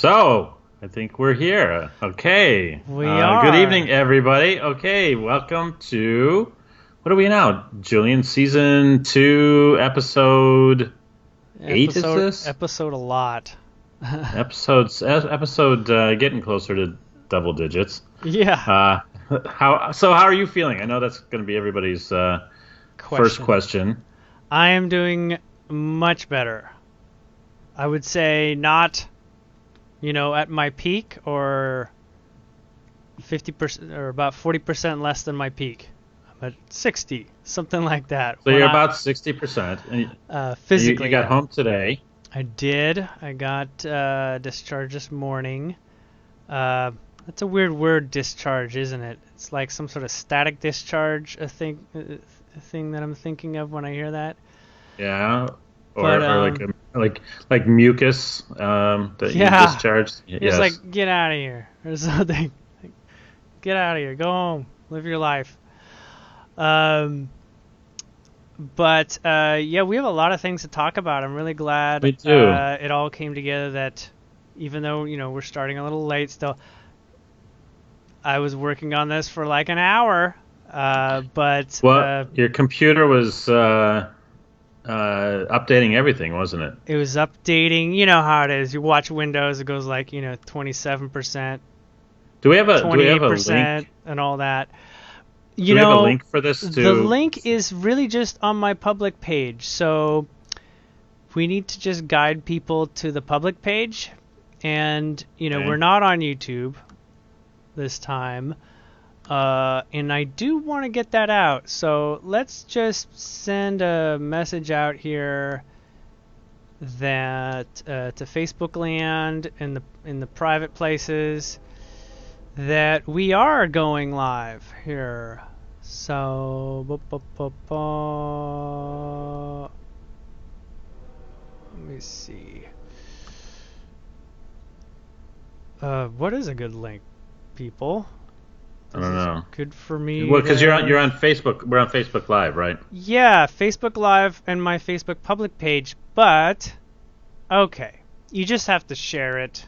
So, I think we're here. Okay. We Good evening, are. everybody. Okay, welcome to what are we now? Julian season 2, episode 8, is this? Episode a lot. Episode getting closer to double digits. Yeah. Uh, how are you feeling? I know that's going to be everybody's first Question. question. I am doing much better. I would say not, at my peak or 50% or about 40% less than my peak. I'm at 60, something like that. So you're about 60%, and you Physically, got yeah. home today. I did. I got discharged this morning. That's a weird word, discharge, isn't it? It's like some sort of static discharge, a thing that I'm thinking of when I hear that. Yeah, But or like mucus that you yeah, discharged. it's Yes. like get out of here or something. Like, get out of here, go home, live your life. Um, but yeah, we have a lot of things to talk about. I'm really glad We do. it all came together. That even though we're starting a little late still, I was working on this for like an hour. But Well, your computer was updating everything, wasn't it? it was updating. You know how it is. You watch Windows, it goes like 27%, Do we have a 28%, link? and all that. Do You we have a know, link for this the to? link is really just on my public page. So we need to just guide people to the public page. And, we're Okay. not on YouTube this time. And I do want to get that out. So let's just send a message out here that to Facebook land in the private places that we are going live here. So let me see. What is a good link, people? I This don't is know. good for me Well, because you're to. on Facebook. We're on Facebook Live, right? Yeah, Facebook Live and my Facebook public page, but okay, you just have to share it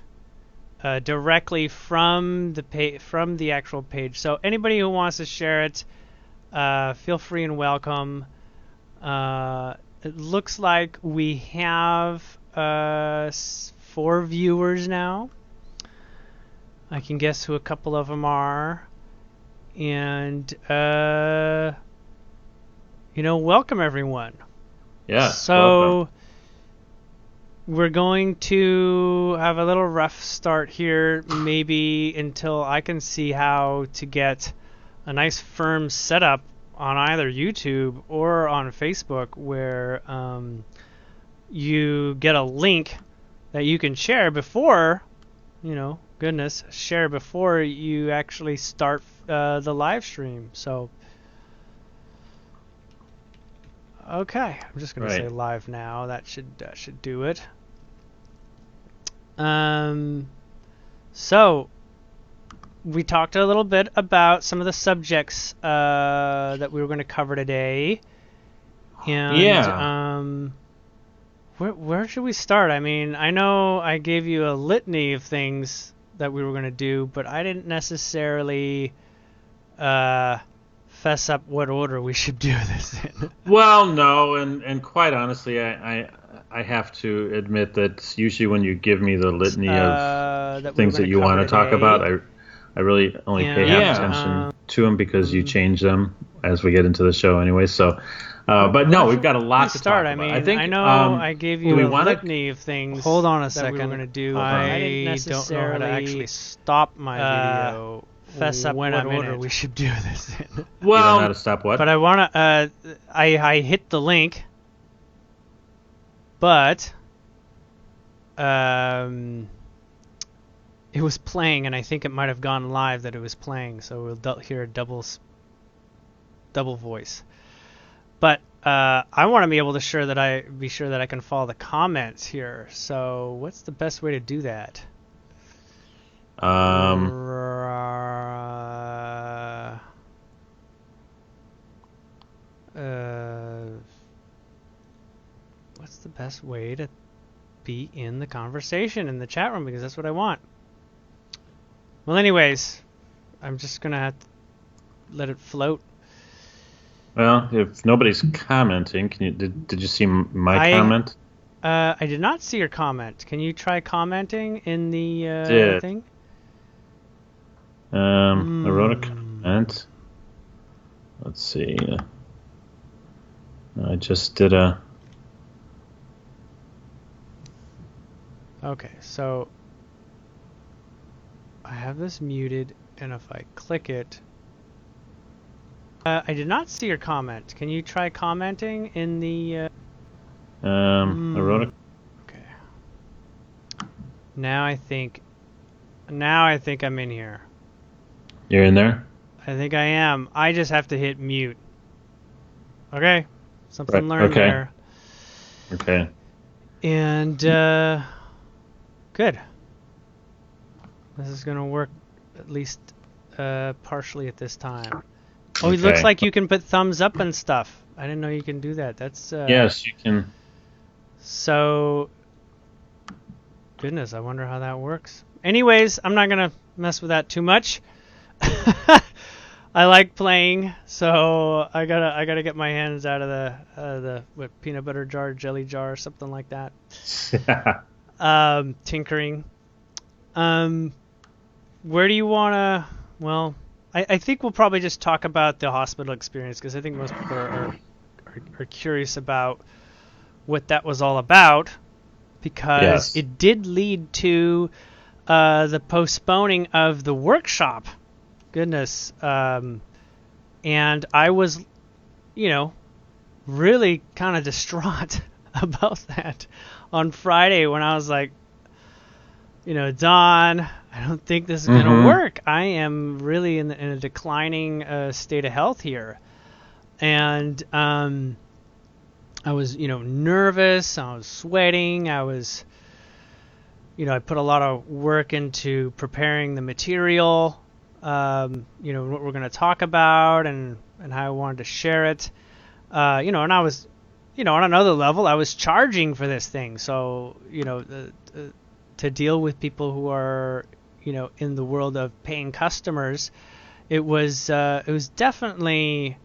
directly from from the actual page. So anybody who wants to share it, feel free and welcome. It looks like we have 4 viewers now. I can guess who a couple of them are. And, welcome everyone. Yes. Welcome. So, we're going to have a little rough start here, maybe until I can see how to get a nice firm setup on either YouTube or on Facebook where you get a link that you can share before, share before you actually start the live stream. So, okay, I'm just gonna say Right. live now. That should do it. So we talked a little bit about some of the subjects that we were going to cover today, and Yeah. where should we start? I mean, I know I gave you a litany of things that we were going to do, but I didn't necessarily fess up what order we should do this in. Well, no, and quite honestly, I have to admit that usually when you give me the litany of That we were things going that to you cover want to talk about, today, I really only pay and half attention to them because you change them as we get into the show anyway. So, but no, we've got a we lot to start. talk I about. mean, I think. I know I gave Do you we a want to? litany of things. Hold on a that we were second. going to do, but I didn't don't know how to actually necessarily stop my video fess up when what I'm in order it. we should do this in. You don't know how Well, to stop what? But I want to. I hit the link, but it was playing, and I think it might have gone live that it was playing, so we'll hear a double voice. But I want to be able to be sure that I can follow the comments here. So what's the best way to do that? Um, What's the best way to be in the conversation in the chat room because that's what I want. Well, anyways, I'm just gonna have to let it float. Well, if nobody's commenting, did you see my comment? I did not see your comment. Can you try commenting in the thing? I wrote a comment. Let's see. I just did a... Okay, so I have this muted, and if I click it... I did not see your comment. Can you try commenting in the... I wrote a... Okay. Now I think I'm in here. You're in there? I think I am. I just have to hit mute. Okay. Something Right. learned Okay. there. Okay. And good. This is gonna work at least partially at this time. Oh, it looks like you can put thumbs up and stuff. I didn't know you can do that. That's yes, you can. So goodness, I wonder how that works. Anyways, I'm not gonna mess with that too much. I like playing, so I gotta get my hands out of the peanut butter jar, jelly jar, something like that. Tinkering. Where do you wanna? Well, I think we'll probably just talk about the hospital experience because I think most people are curious about what that was all about because it did lead to the postponing of the workshop. Goodness. And I was, really kind of distraught about that on Friday when I was like, Don, I don't think this is going to work. I am really in a declining state of health here. And I was, nervous. I was sweating. I was, I put a lot of work into preparing the material. What we're going to talk about and how I wanted to share it. And I was, on another level, I was charging for this thing. So, to deal with people who are, in the world of paying customers, it was definitely,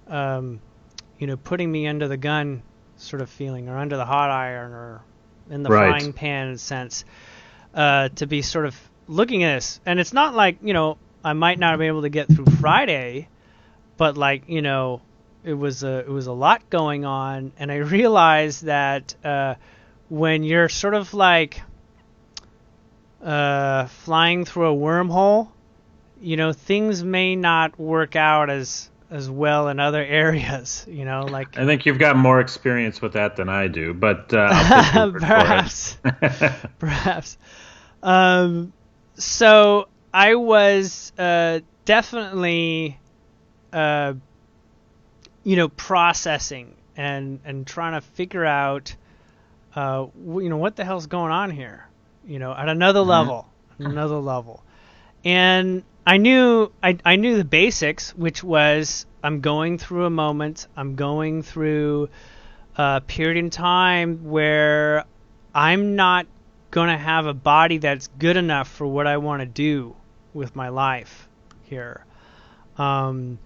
putting me under the gun sort of feeling or under the hot iron or in the frying pan sense, to be sort of looking at this. And it's not like, I might not be able to get through Friday, but it was a lot going on, and I realized that when you're sort of like flying through a wormhole, things may not work out as well in other areas. Like I think you've got more experience with that than I do, but I'll take perhaps. So I was definitely, processing and trying to figure out, what the hell's going on here, at another level. And I knew the basics, which was I'm going through a moment. I'm going through a period in time where I'm not going to have a body that's good enough for what I want to do with my life here. And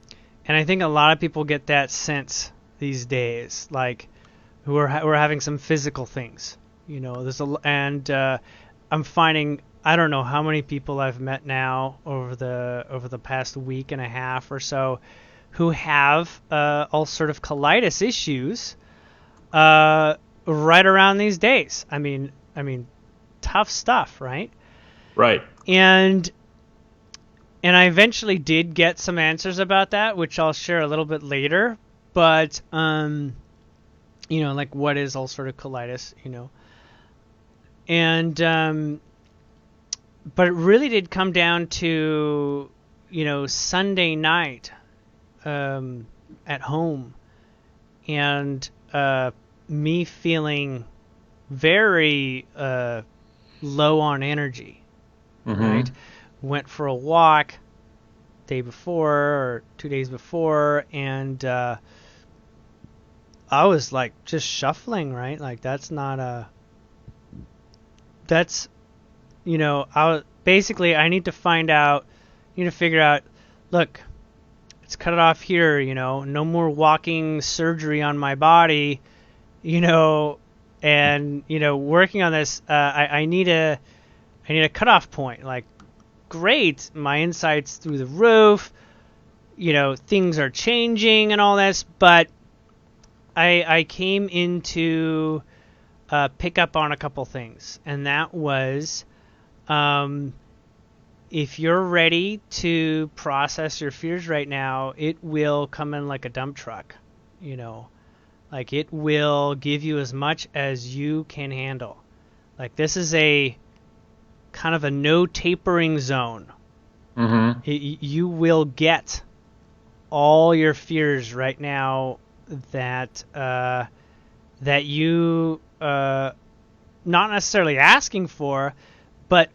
I think a lot of people get that sense these days, like who are having some physical things, I'm finding, I don't know how many people I've met now over the past week and a half or so who have all sort of colitis issues right around these days. I mean tough stuff, right? Right. And I eventually did get some answers about that, which I'll share a little bit later. But, like what is ulcerative colitis, And, but it really did come down to, Sunday night at home and me feeling very low on energy, right? Went for a walk day before or 2 days before, and I was like just shuffling, right? Like that's not that's, I need to figure out, look, let's cut it off here, no more walking surgery on my body, and, working on this, I need a cutoff point. Like, great, my insight's through the roof, things are changing and all this, but I came into pick up on a couple things, and that was, if you're ready to process your fears right now, it will come in like a dump truck, like it will give you as much as you can handle. Like, this is a kind of a no tapering zone. Mm-hmm. You will get all your fears right now that you not necessarily asking for, but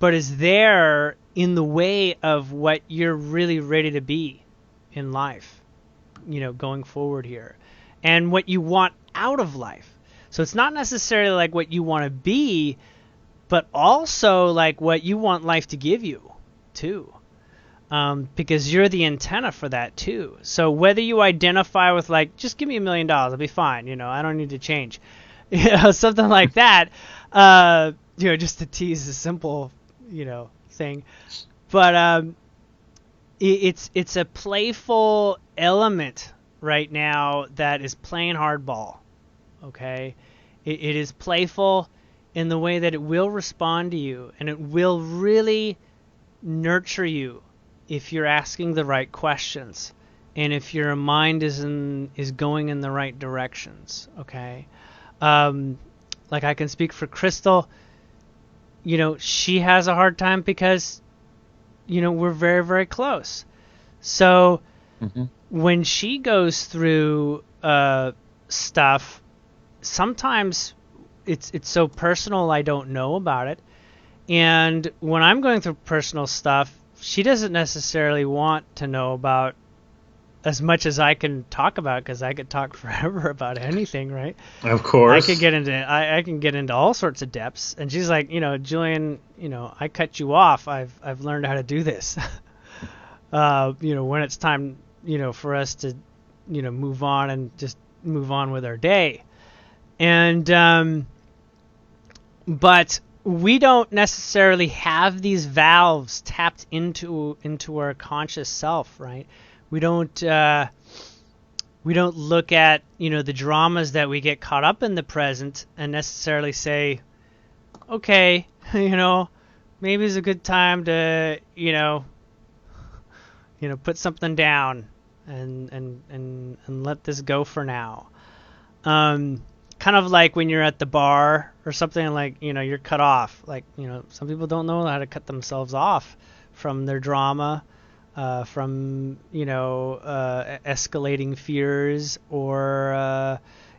is there in the way of what you're really ready to be in life, going forward here, and what you want out of life. So it's not necessarily like what you want to be, but also like what you want life to give you too. Because you're the antenna for that too. So whether you identify with like, just give me $1 million, I'll be fine. I don't need to change, something like that. Just to tease a simple, thing. But it's a playful element right now that is playing hardball. Okay, it is playful in the way that it will respond to you, and it will really nurture you if you're asking the right questions, and if your mind is going in the right directions. Okay, like I can speak for Crystal. She has a hard time because we're very, very close. So when she goes through stuff, sometimes it's so personal I don't know about it, and when I'm going through personal stuff, she doesn't necessarily want to know about as much as I can talk about, because I could talk forever about anything, right? Of course. I can get into all sorts of depths, and she's like, Julian, I cut you off. I've learned how to do this. When it's time, for us to, move on and just move on with our day. And but we don't necessarily have these valves tapped into our conscious self, right? We don't look at, the dramas that we get caught up in the present and necessarily say, okay, maybe it's a good time to, put something down and let this go for now. Kind of like when you're at the bar or something, like, you're cut off. Like, some people don't know how to cut themselves off from their drama. From escalating fears, or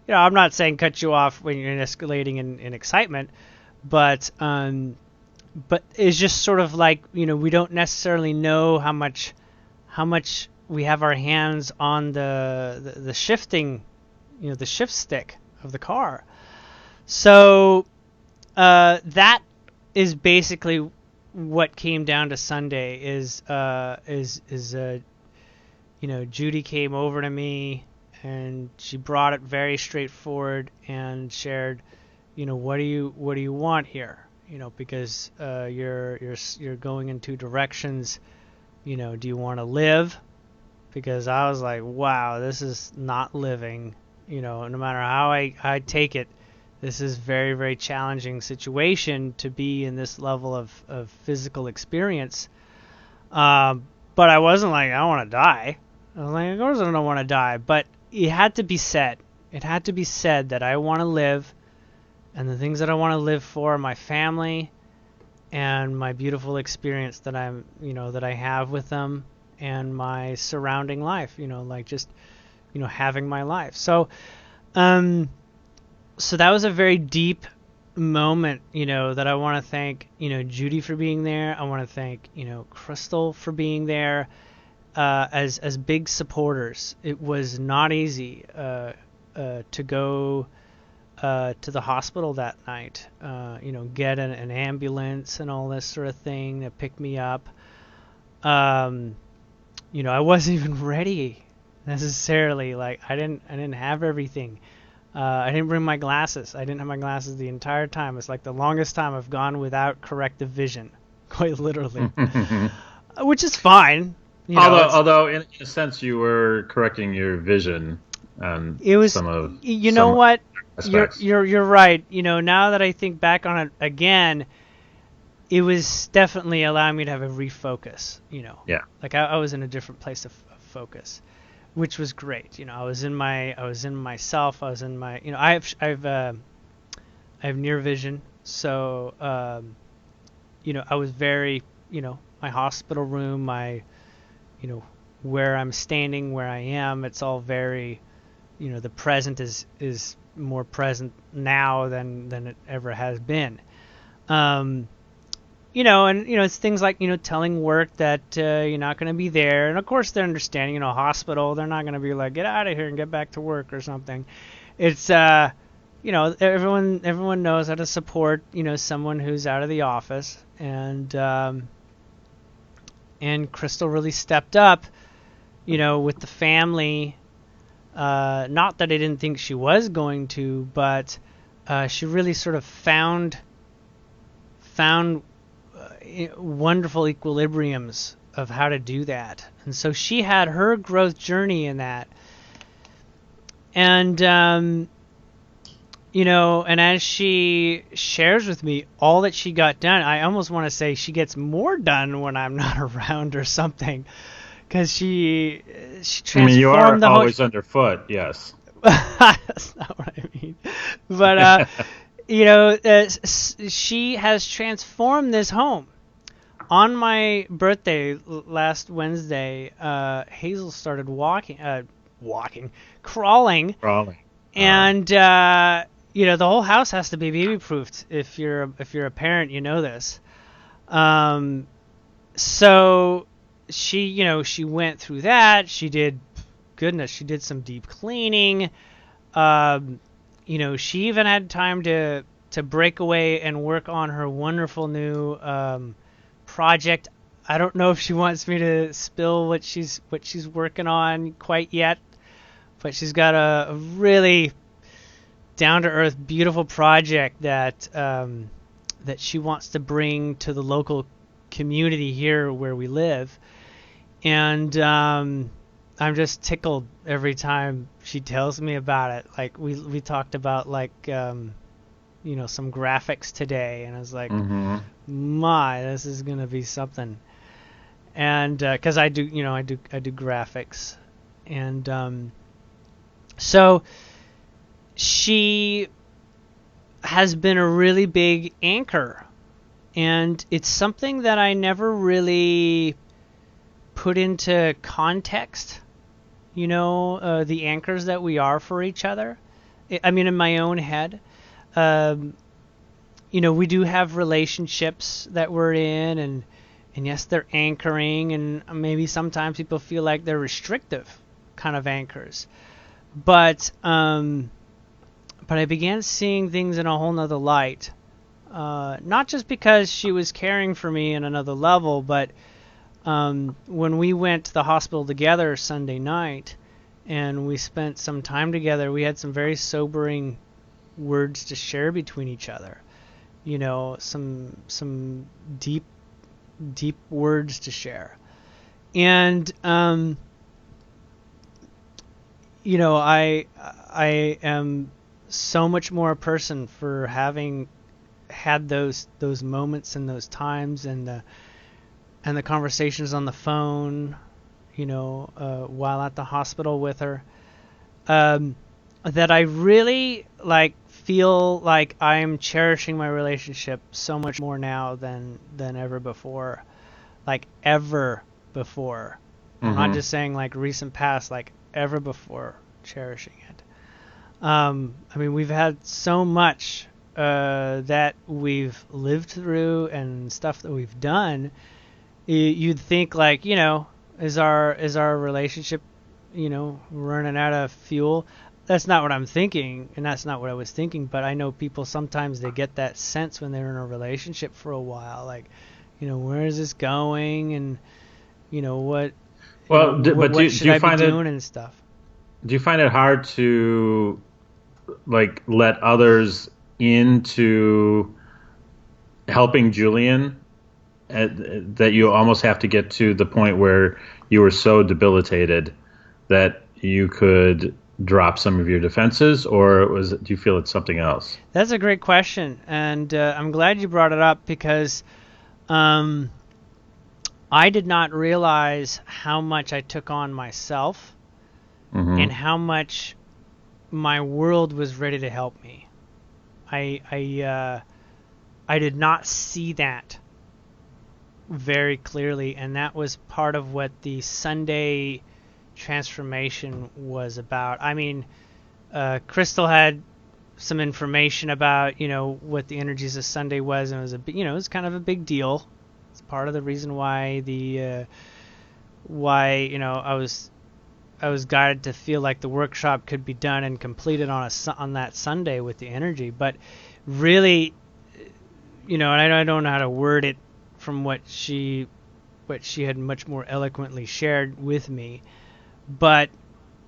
I'm not saying cut you off when you're escalating in excitement, but it's just sort of like, we don't necessarily know how much we have our hands on the shifting, the shift stick of the car. So that is basically what came down to Sunday. Is Judy came over to me, and she brought it very straightforward and shared, what do you want here? Because you're going in two directions. Do you want to live? Because I was like, wow, this is not living. No matter how I take it, this is very, very challenging situation to be in this level of physical experience. But I wasn't like, I want to die. I was like, of course I don't want to die. But it had to be said. It had to be said that I want to live, and the things that I want to live for are my family and my beautiful experience that that I have with them, and my surrounding life, like just, having my life. So that was a very deep moment, that I want to thank, Judy for being there. I want to thank, Crystal for being there, as big supporters. It was not easy to go to the hospital that night. Get an ambulance and all this sort of thing to pick me up. I wasn't even ready necessarily. Like I didn't have everything. I didn't bring my glasses. I didn't have my glasses the entire time. It's like the longest time I've gone without corrective vision, quite literally, which is fine. Although in a sense you were correcting your vision. It was. Some of what? Aspects. You're right. Now that I think back on it again, it was definitely allowing me to have a refocus. Yeah. Like I was in a different place of focus, which was great. I was in myself. I was in my. I have near vision, so I was very. My hospital room, my. Where I'm standing, where I am. It's all very. The present is more present now than it ever has been. It's things like, telling work that you're not going to be there. And of course they're understanding, hospital, they're not going to be like, get out of here and get back to work or something. It's, everyone knows how to support, someone who's out of the office. And Crystal really stepped up, with the family. Not that I didn't think she was going to, but she really sort of found wonderful equilibriums of how to do that. And so she had her growth journey in that. And, and as she shares with me all that she got done, I almost want to say she gets more done when I'm not around or something. Because she transformed you are the always underfoot, yes. That's not what I mean. But, she has transformed this home. On my birthday last Wednesday, Hazel started crawling. And, the whole house has to be baby-proofed. If you're a parent, you know this. So she went through that. She did some deep cleaning. She even had time to break away and work on her wonderful new project. I don't know if she wants me to spill what she's working on quite yet, but she's got a really down-to-earth, beautiful project that she wants to bring to the local community here where we live. And I'm just tickled every time she tells me about it. Like we talked about some graphics today, and I was like, this is gonna be something. And because I do graphics, and so she has been a really big anchor, and it's something that I never really put into context, the anchors that we are for each other. I mean, in my own head, we do have relationships that we're in, and yes, they're anchoring, and maybe sometimes people feel like they're restrictive kind of anchors. But I began seeing things in a whole nother light. Not just because she was caring for me in another level, but when we went to the hospital together Sunday night and we spent some time together, we had some very sobering words to share between each other. Some deep words to share. And I am so much more a person for having had those moments and those times and the conversations on the phone, while at the hospital with her, that I really feel like I'm cherishing my relationship so much more now than ever before, ever before. I'm not just saying recent past, ever before cherishing it. We've had so much that we've lived through and stuff that we've done. You'd think is our relationship, running out of fuel? that's not what I'm thinking, and that's not what I was thinking. But I know people sometimes they get that sense when they're in a relationship for a while, like, where is this going, and what. Well, what should I be doing and stuff. Do you find it hard to like let others into helping Julien? That you almost have to get to the point where you were so debilitated that you could drop some of your defenses, or do you feel it's something else? That's a great question, and I'm glad you brought it up because I did not realize how much I took on myself and how much my world was ready to help me. I did not see that very clearly, and that was part of what the Sunday transformation was about. I mean, Crystal had some information about what the energies of Sunday was, and it was kind of a big deal. It's part of the reason why I was guided to feel like the workshop could be done and completed on that Sunday with the energy. But really, and I don't know how to word it from what she had much more eloquently shared with me, but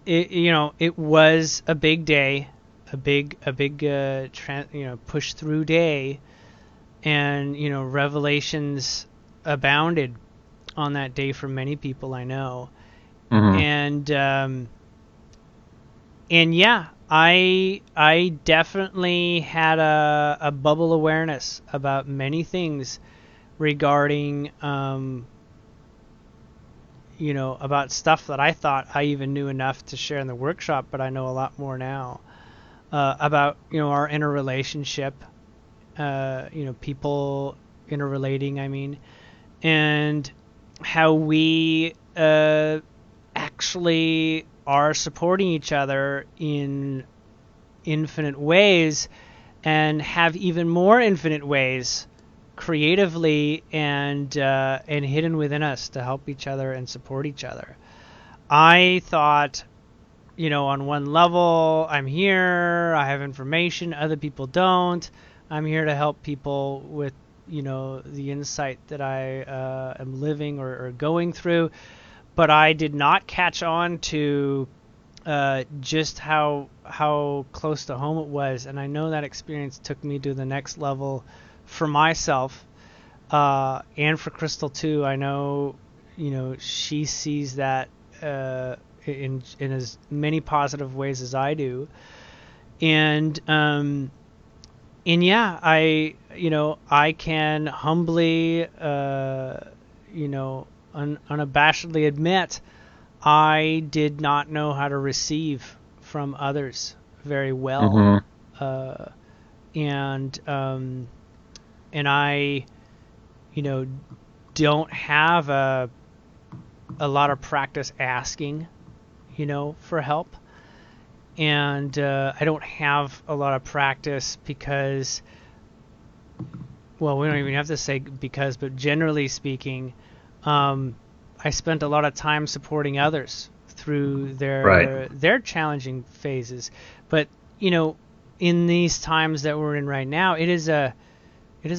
it was a big day, a big push through day, and revelations abounded on that day for many people I know. And yeah, I definitely had a bubble awareness about many things regarding about stuff that I thought I even knew enough to share in the workshop, but I know a lot more now about our interrelationship, people interrelating, I mean, and how we actually are supporting each other in infinite ways, and have even more infinite ways creatively and hidden within us to help each other and support each other. I thought, on one level, I'm here, I have information, other people don't. I'm here to help people with, the insight that I am living or going through. But I did not catch on to just how close to home it was, and I know that experience took me to the next level for myself, and for Crystal too. I know, she sees that in as many positive ways as I do, and yeah, I can humbly, unabashedly admit I did not know how to receive from others very well, and I, don't have a lot of practice asking, for help, and I don't have a lot of practice because, well, we don't even have to say because, but generally speaking, I spent a lot of time supporting others through their challenging phases. But in these times that we're in right now, it is a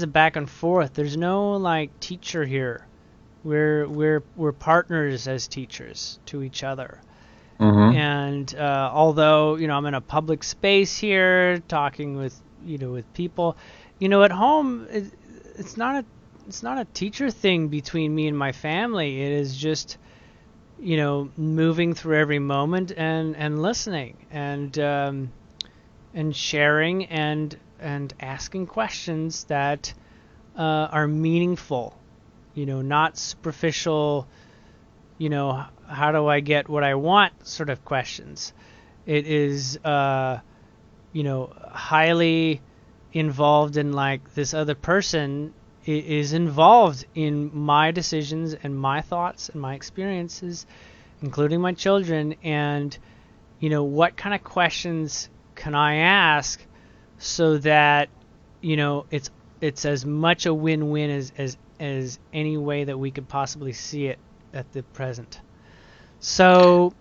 back and forth. There's no like teacher here. We're partners as teachers to each other. And although I'm in a public space here talking with with people, at home it's not a teacher thing between me and my family. It is just moving through every moment and listening and sharing and asking questions that are meaningful, not superficial, how do I get what I want sort of questions. It is highly involved in like this other person is involved in my decisions and my thoughts and my experiences, including my children, and what kind of questions can I ask so that it's as much a win-win as any way that we could possibly see it at the present. So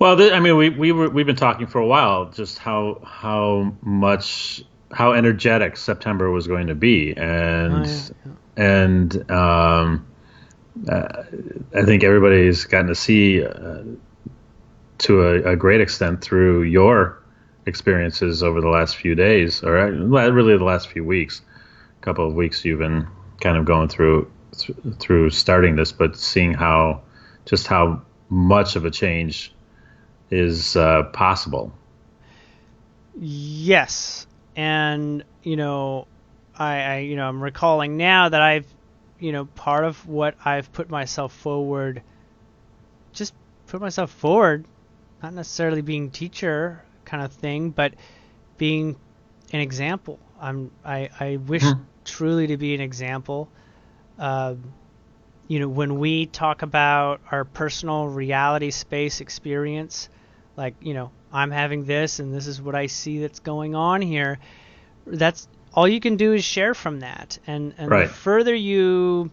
Well, I mean, we've been talking for a while just how energetic September was going to be, and I think everybody's gotten to see to a great extent through your experiences over the last few days, or really the last few weeks. A couple of weeks you've been kind of going through starting this, but seeing how much of a change is possible. Yes, and I'm recalling now that I've part of what I've put myself forward, not necessarily being teacher kind of thing, but being an example. I wish truly to be an example. When we talk about our personal reality space experience, like, I'm having this and this is what I see that's going on here, that's all you can do is share from that. And right. The further you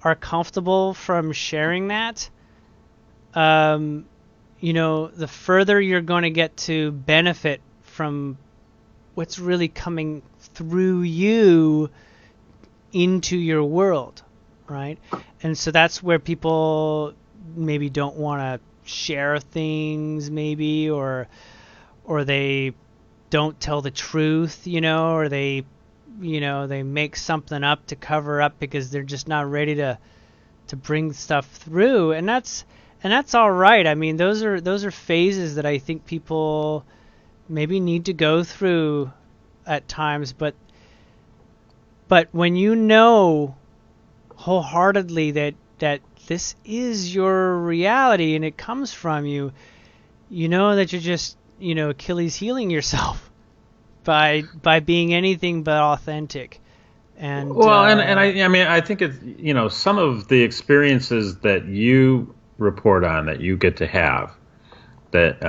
are comfortable from sharing that, the further you're going to get to benefit from what's really coming through you into your world, right? And so that's where people maybe don't want to share things, maybe, or they don't tell the truth, or they make something up to cover up because they're just not ready to bring stuff through, and that's all right. I mean, those are phases that I think people maybe need to go through at times, but when wholeheartedly that this is your reality and it comes from you, that you're just Achilles healing yourself by being anything but authentic. And I think it's some of the experiences that you report on that you get to have, that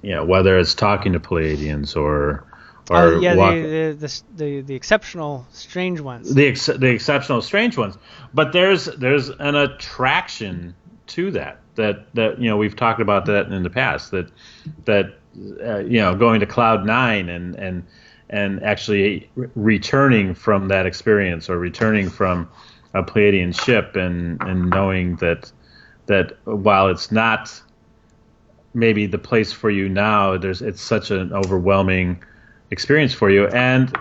whether it's talking to Pleiadians or the exceptional strange ones. The exceptional strange ones. But there's an attraction to that we've talked about that in the past, that going to Cloud 9 and actually returning from that experience, or returning from a Pleiadian ship and knowing that while it's not maybe the place for you now, it's such an overwhelming experience for you, and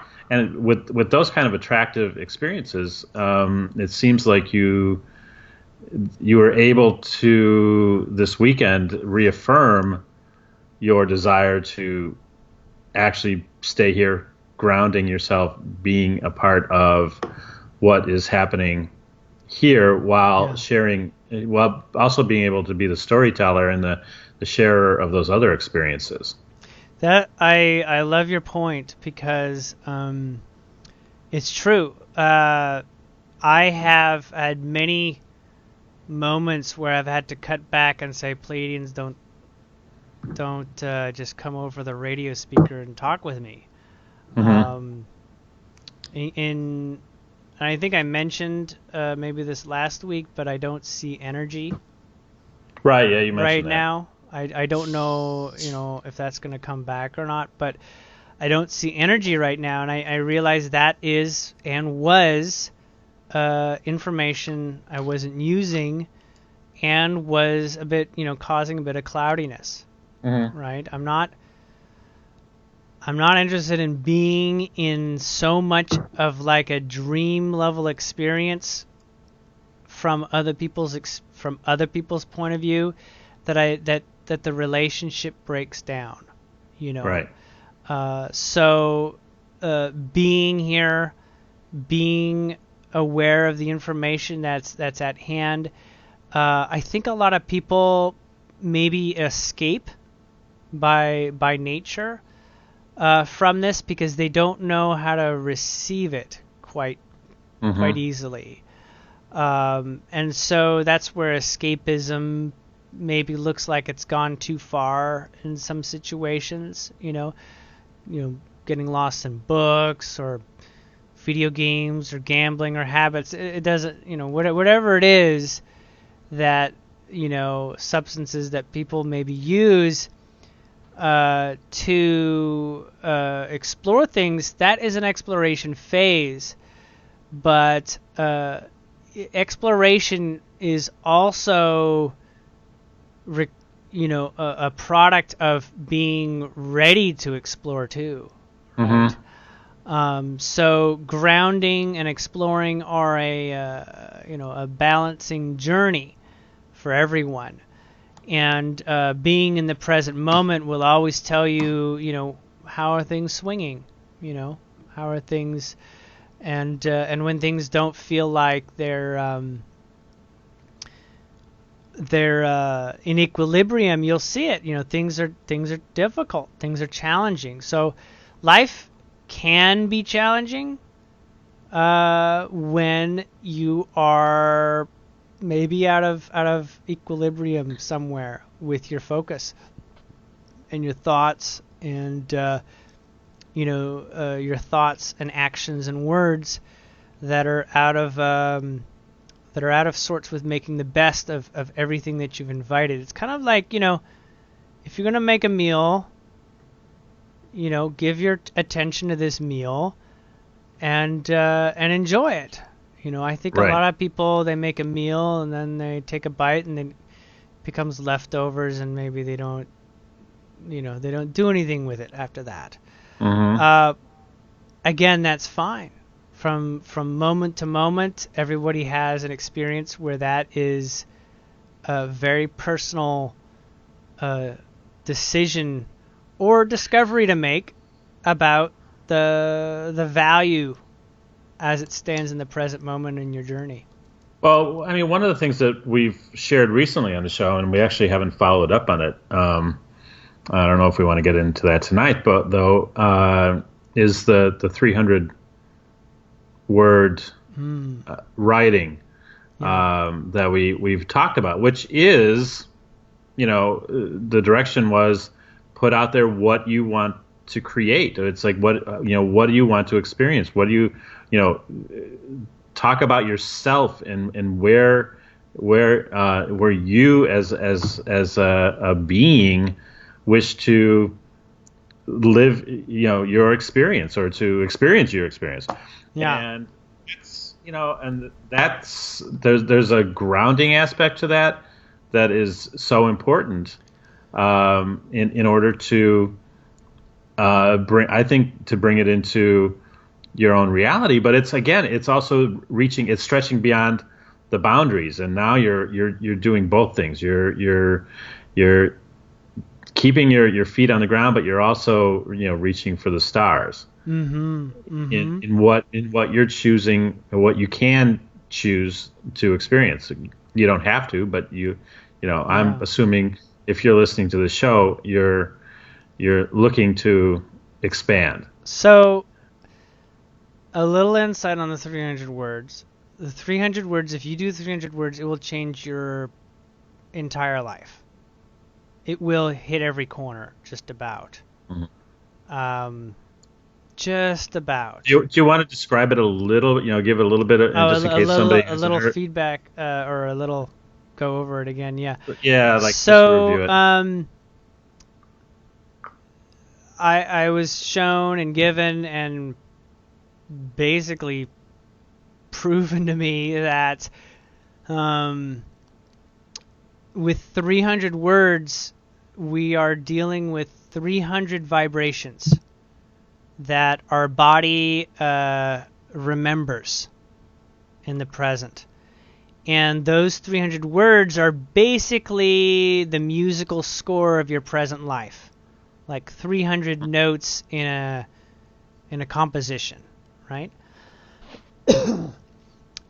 with those kind of attractive experiences, it seems like you were able to this weekend reaffirm your desire to actually stay here, grounding yourself, being a part of what is happening here, while sharing, while also being able to be the storyteller and the sharer of those other experiences. That I love your point, because it's true. I have had many moments where I've had to cut back and say, Pleiadians, don't just come over the radio speaker and talk with me. And I think I mentioned maybe this last week, but I don't see energy. Right. Yeah, you mentioned right that. now. I don't know, if that's going to come back or not, but I don't see energy right now, and I realize that is and was information I wasn't using, and was a bit, causing a bit of cloudiness. Right? I'm not interested in being in so much of like a dream level experience from other people's point of view, that the relationship breaks down, Right. So being here, being aware of the information that's at hand, I think a lot of people maybe escape by nature from this, because they don't know how to receive it quite easily, and so that's where escapism maybe looks like it's gone too far in some situations. Getting lost in books or video games or gambling or habits. It doesn't, whatever it is that substances that people maybe use to explore things, that is an exploration phase. But exploration is also, a product of being ready to explore too. Right? So grounding and exploring are a balancing journey for everyone. And being in the present moment will always tell you, how are things swinging? How are things, and when things don't feel like they're in equilibrium, you'll see it. Things are difficult. Things are challenging. So life can be challenging when you are maybe out of equilibrium somewhere with your focus and your thoughts and your thoughts and actions and words that are out of sorts with making the best of everything that you've invited. It's kind of like, if you're going to make a meal, give your attention to this meal and enjoy it. I think Right. a lot of people, they make a meal and then they take a bite and then it becomes leftovers and maybe they don't do anything with it after that. Again, that's fine. From moment to moment, everybody has an experience where that is a very personal decision or discovery to make about the value as it stands in the present moment in your journey. Well, I mean, one of the things that we've shared recently on the show, and we actually haven't followed up on it. I don't know if we want to get into that tonight, but is the 300 word writing that we've talked about, which is, the direction was put out there what you want to create. It's like what do you want to experience? What do you talk about yourself and where you as a being wish to live your experience or to experience your experience. Yeah. And it's and that's there's a grounding aspect to that is so important in order to bring it into your own reality. But it's also stretching beyond the boundaries, and now you're doing both things. You're keeping your feet on the ground, but you're also reaching for the stars. In what you're choosing, or what you can choose to experience. You don't have to, but I'm assuming if you're listening to the show, you're looking to expand. So, a little insight on the 300 words. The 300 words, if you do 300 words, it will change your entire life. It will hit every corner, just about. Just about. Do you want to describe it a little? Give it a little bit of, just in case somebody a little feedback or a little go over it again. Yeah. Yeah, like so. Just review it. I was shown and given and basically proven to me that with 300 words, we are dealing with 300 vibrations that our body remembers in the present. And those 300 words are basically the musical score of your present life. Like 300 notes in a composition, right?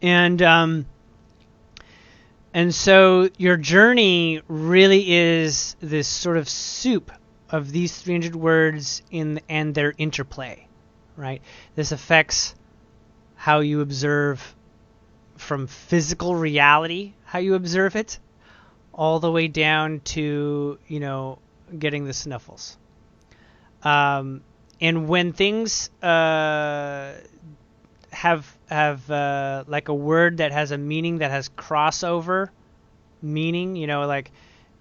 And so your journey really is this sort of soup of these 300 words and their interplay, right? This affects how you observe from physical reality, how you observe it, all the way down to, getting the sniffles. And when things have like a word that has a meaning that has crossover meaning. Like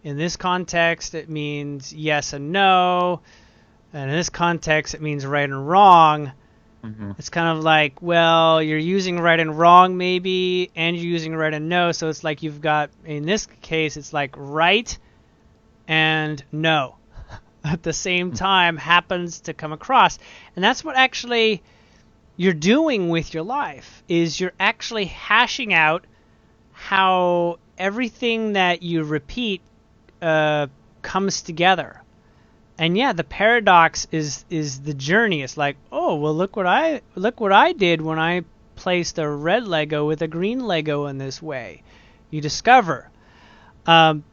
in this context, it means yes and no. And in this context, it means right and wrong. Mm-hmm. It's kind of like, well, you're using right and wrong maybe, and you're using right and no. So it's like you've got, in this case, it's like right and no at the same time happens to come across. And that's what actually you're doing with your life, is you're actually hashing out how everything that you repeat comes together. And yeah, the paradox is the journey. It's like, oh, well, look what I did when I placed a red Lego with a green Lego in this way. You discover.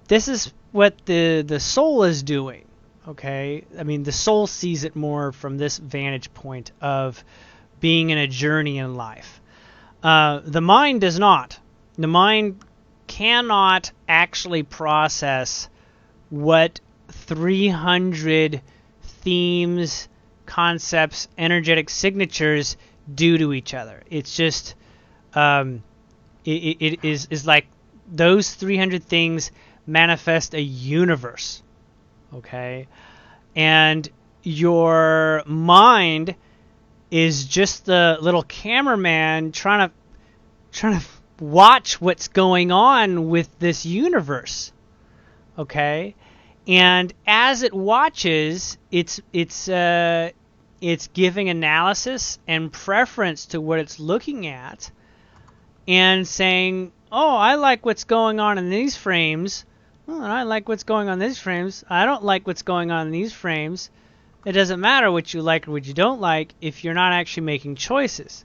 This is what the soul is doing. Okay, I mean, the soul sees it more from this vantage point of being in a journey in life. The mind does not. The mind cannot actually process what 300 themes, concepts, energetic signatures do to each other. It's just, it is like those 300 things manifest a universe, okay? And your mind is just the little cameraman trying to watch what's going on with this universe, okay? And as it watches, it's giving analysis and preference to what it's looking at, and saying, "Oh, I like what's going on in these frames. Oh, I like what's going on in these frames. I don't like what's going on in these frames." It doesn't matter what you like or what you don't like if you're not actually making choices.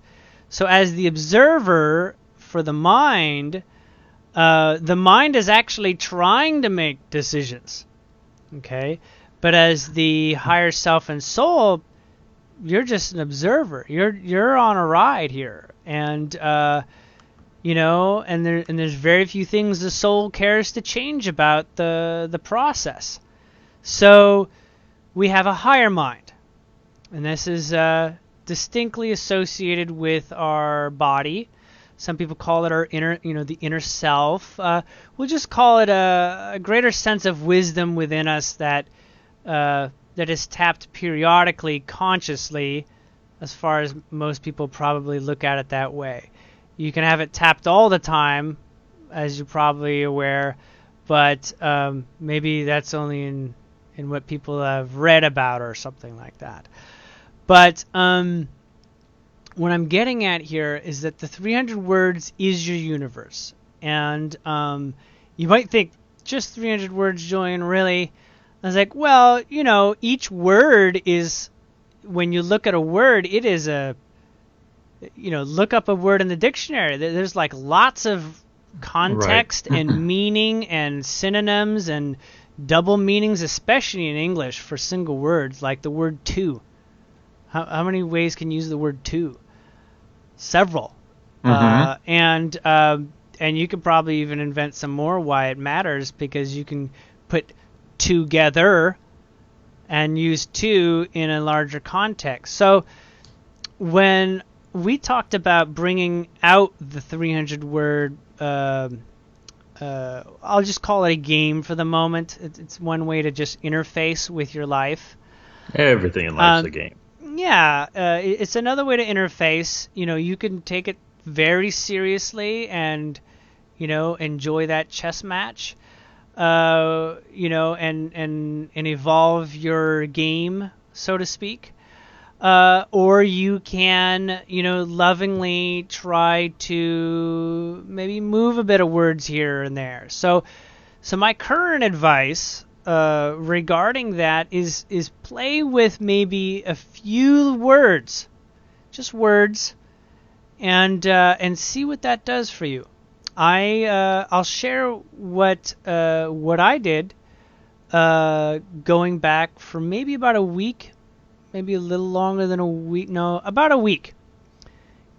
So, as the observer for the mind is actually trying to make decisions. Okay, but as the higher self and soul, you're just an observer. You're on a ride here, and and there's very few things the soul cares to change about the process. So we have a higher mind, and this is distinctly associated with our body. Some people call it our inner, the inner self. We'll just call it a greater sense of wisdom within us that is tapped periodically, consciously, as far as most people probably look at it that way. You can have it tapped all the time, as you're probably aware, but maybe that's only in what people have read about or something like that. But what I'm getting at here is that the 300 words is your universe. And you might think, just 300 words, Julian, really? I was like, well, each word is, when you look at a word, it is look up a word in the dictionary. There's like lots of context Right. and meaning and synonyms and double meanings, especially in English for single words, like the word to. How many ways can you use the word to? Several. Mm-hmm. And you could probably even invent some more why it matters, because you can put together and use to in a larger context. So when we talked about bringing out the 300 word, I'll just call it a game for the moment. It's one way to just interface with your life. Everything in life's a game. Yeah, it's another way to interface. You can take it very seriously and, enjoy that chess match, and evolve your game, so to speak. Or you can, lovingly try to maybe move a bit of words here and there. So my current advice regarding that is play with maybe a few words, just words, and see what that does for you. I'll share what I did going back for maybe about a week, maybe a little longer than a week. No, about a week.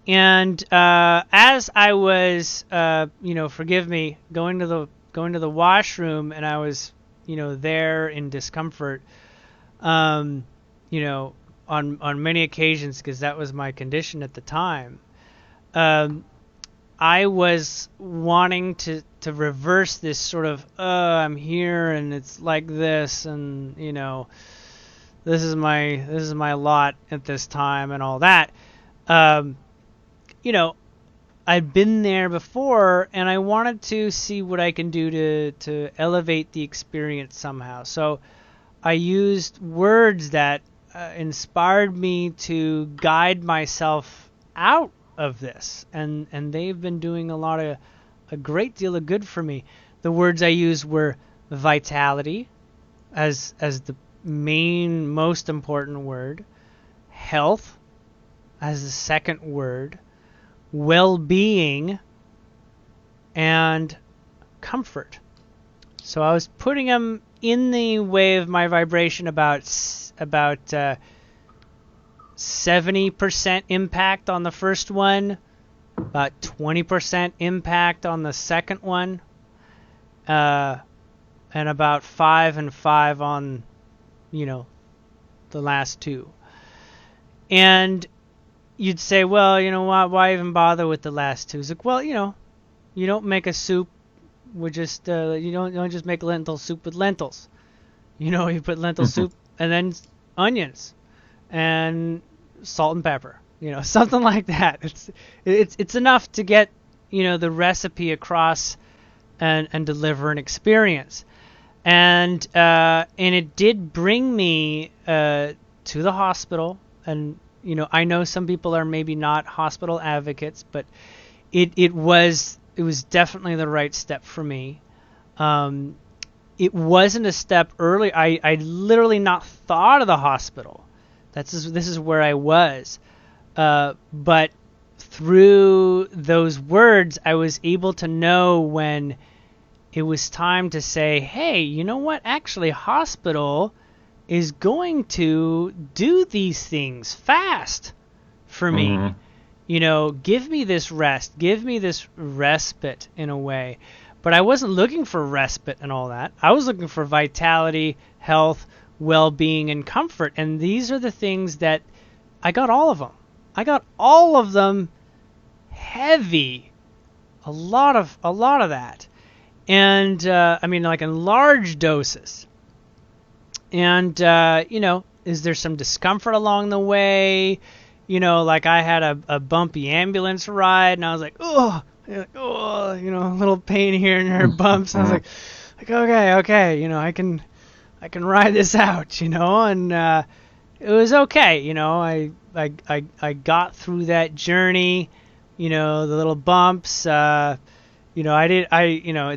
And as I was, forgive me, going to the washroom, and I was, there in discomfort, on many occasions, because that was my condition at the time. I was wanting to reverse this sort of I'm here and it's like this, and this is my lot at this time and all that. I'd been there before, and I wanted to see what I can do to elevate the experience somehow. So I used words that inspired me to guide myself out of this, and they've been doing a great deal of good for me. The words I used were vitality as the main, most important word, health as the second word, well-being, and comfort. So I was putting them in the way of my vibration about 70% impact on the first one, about 20% impact on the second one, and about 5 and 5 on, the last two. And you'd say, well, you know what? Why even bother with the last two? It's like, well, you don't make a soup with just you don't just make lentil soup with lentils. You put lentil soup and then onions and salt and pepper. Something like that. It's enough to get the recipe across and deliver an experience. And it did bring me to the hospital. And I know some people are maybe not hospital advocates, but it was definitely the right step for me. It wasn't a step early. I literally not thought of the hospital. This is where I was. But through those words, I was able to know when it was time to say, hey, you know what? Actually, hospital is going to do these things fast for me. Mm-hmm. Give me this rest. Give me this respite in a way. But I wasn't looking for respite and all that. I was looking for vitality, health, well-being, and comfort. And these are the things that I got all of them. I got all of them heavy. A lot of that. And, like in large doses. And, is there some discomfort along the way? Like I had a bumpy ambulance ride, and I was like, a little pain here and there, bumps. And I was like, okay, I can ride this out, and it was okay. I got through that journey, the little bumps. It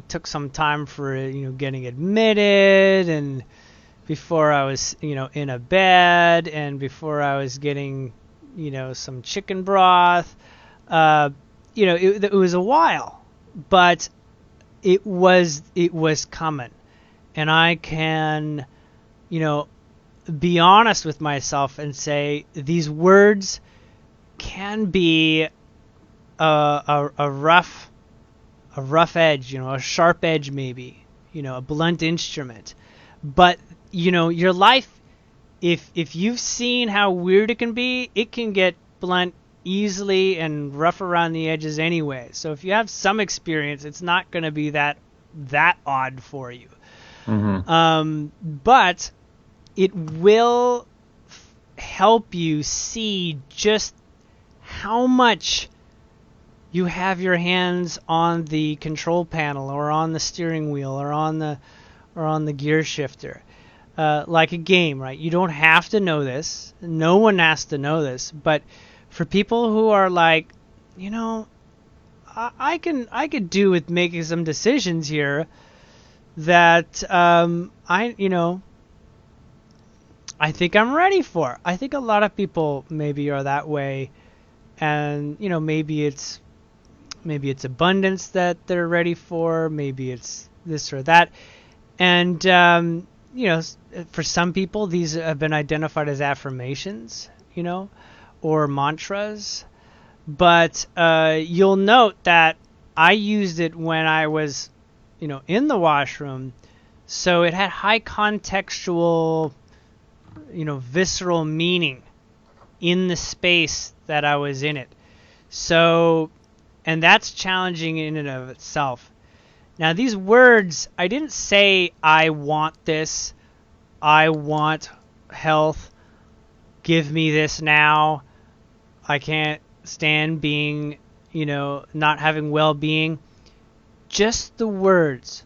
took some time for getting admitted, and before I was in a bed, and before I was getting some chicken broth. It was a while, but it was coming, and I can be honest with myself and say these words can be a rough edge, a sharp edge maybe, a blunt instrument. But, your life, if you've seen how weird it can be, it can get blunt easily and rough around the edges anyway. So if you have some experience, it's not going to be that odd for you. Mm-hmm. But it will help you see just how much you have your hands on the control panel or on the steering wheel or on the gear shifter. Like a game, right? You don't have to know this. No one has to know this. But for people who are like, I could do with making some decisions here that I think I'm ready for. I think a lot of people maybe are that way, and maybe it's abundance that they're ready for. Maybe it's this or that, and for some people these have been identified as affirmations, or mantras. But you'll note that I used it when I was, in the washroom, so it had high contextual, visceral meaning in the space that I was in it. So, and that's challenging in and of itself. Now, these words, I didn't say, I want this, I want health, give me this now, I can't stand being, not having well-being. Just the words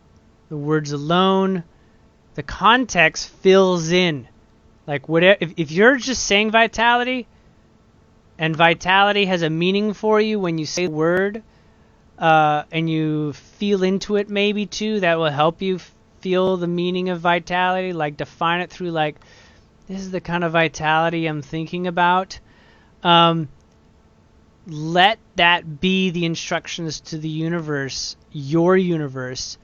alone, the context fills in. Like, whatever, if you're just saying vitality, and vitality has a meaning for you when you say the word, and you feel into it maybe too, that will help you feel the meaning of vitality, like define it through like, this is the kind of vitality I'm thinking about. Let that be the instructions to the universe, your universe,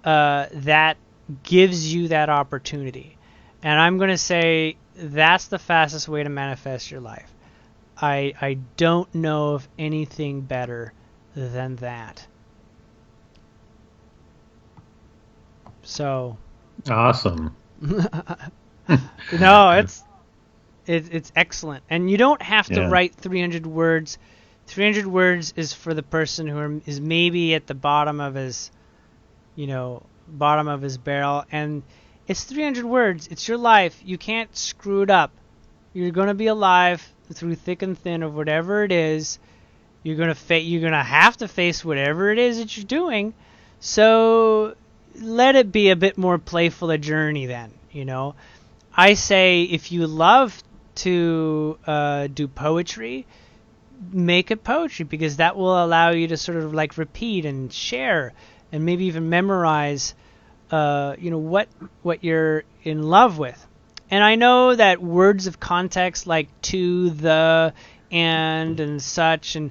that gives you that opportunity. And I'm going to say that's the fastest way to manifest your life. I don't know of anything better than that. So awesome. No, it's excellent. And you don't have to write 300 words. 300 words is for the person who is maybe at the bottom of his barrel, and it's 300 words. It's your life. You can't screw it up. You're going to be alive through thick and thin of whatever it is. You're going to have to face whatever it is that you're doing. So let it be a bit more playful a journey then, I say if you love to do poetry, make it poetry, because that will allow you to sort of like repeat and share and maybe even memorize what you're in love with. And I know that words of context like to, the, and such, and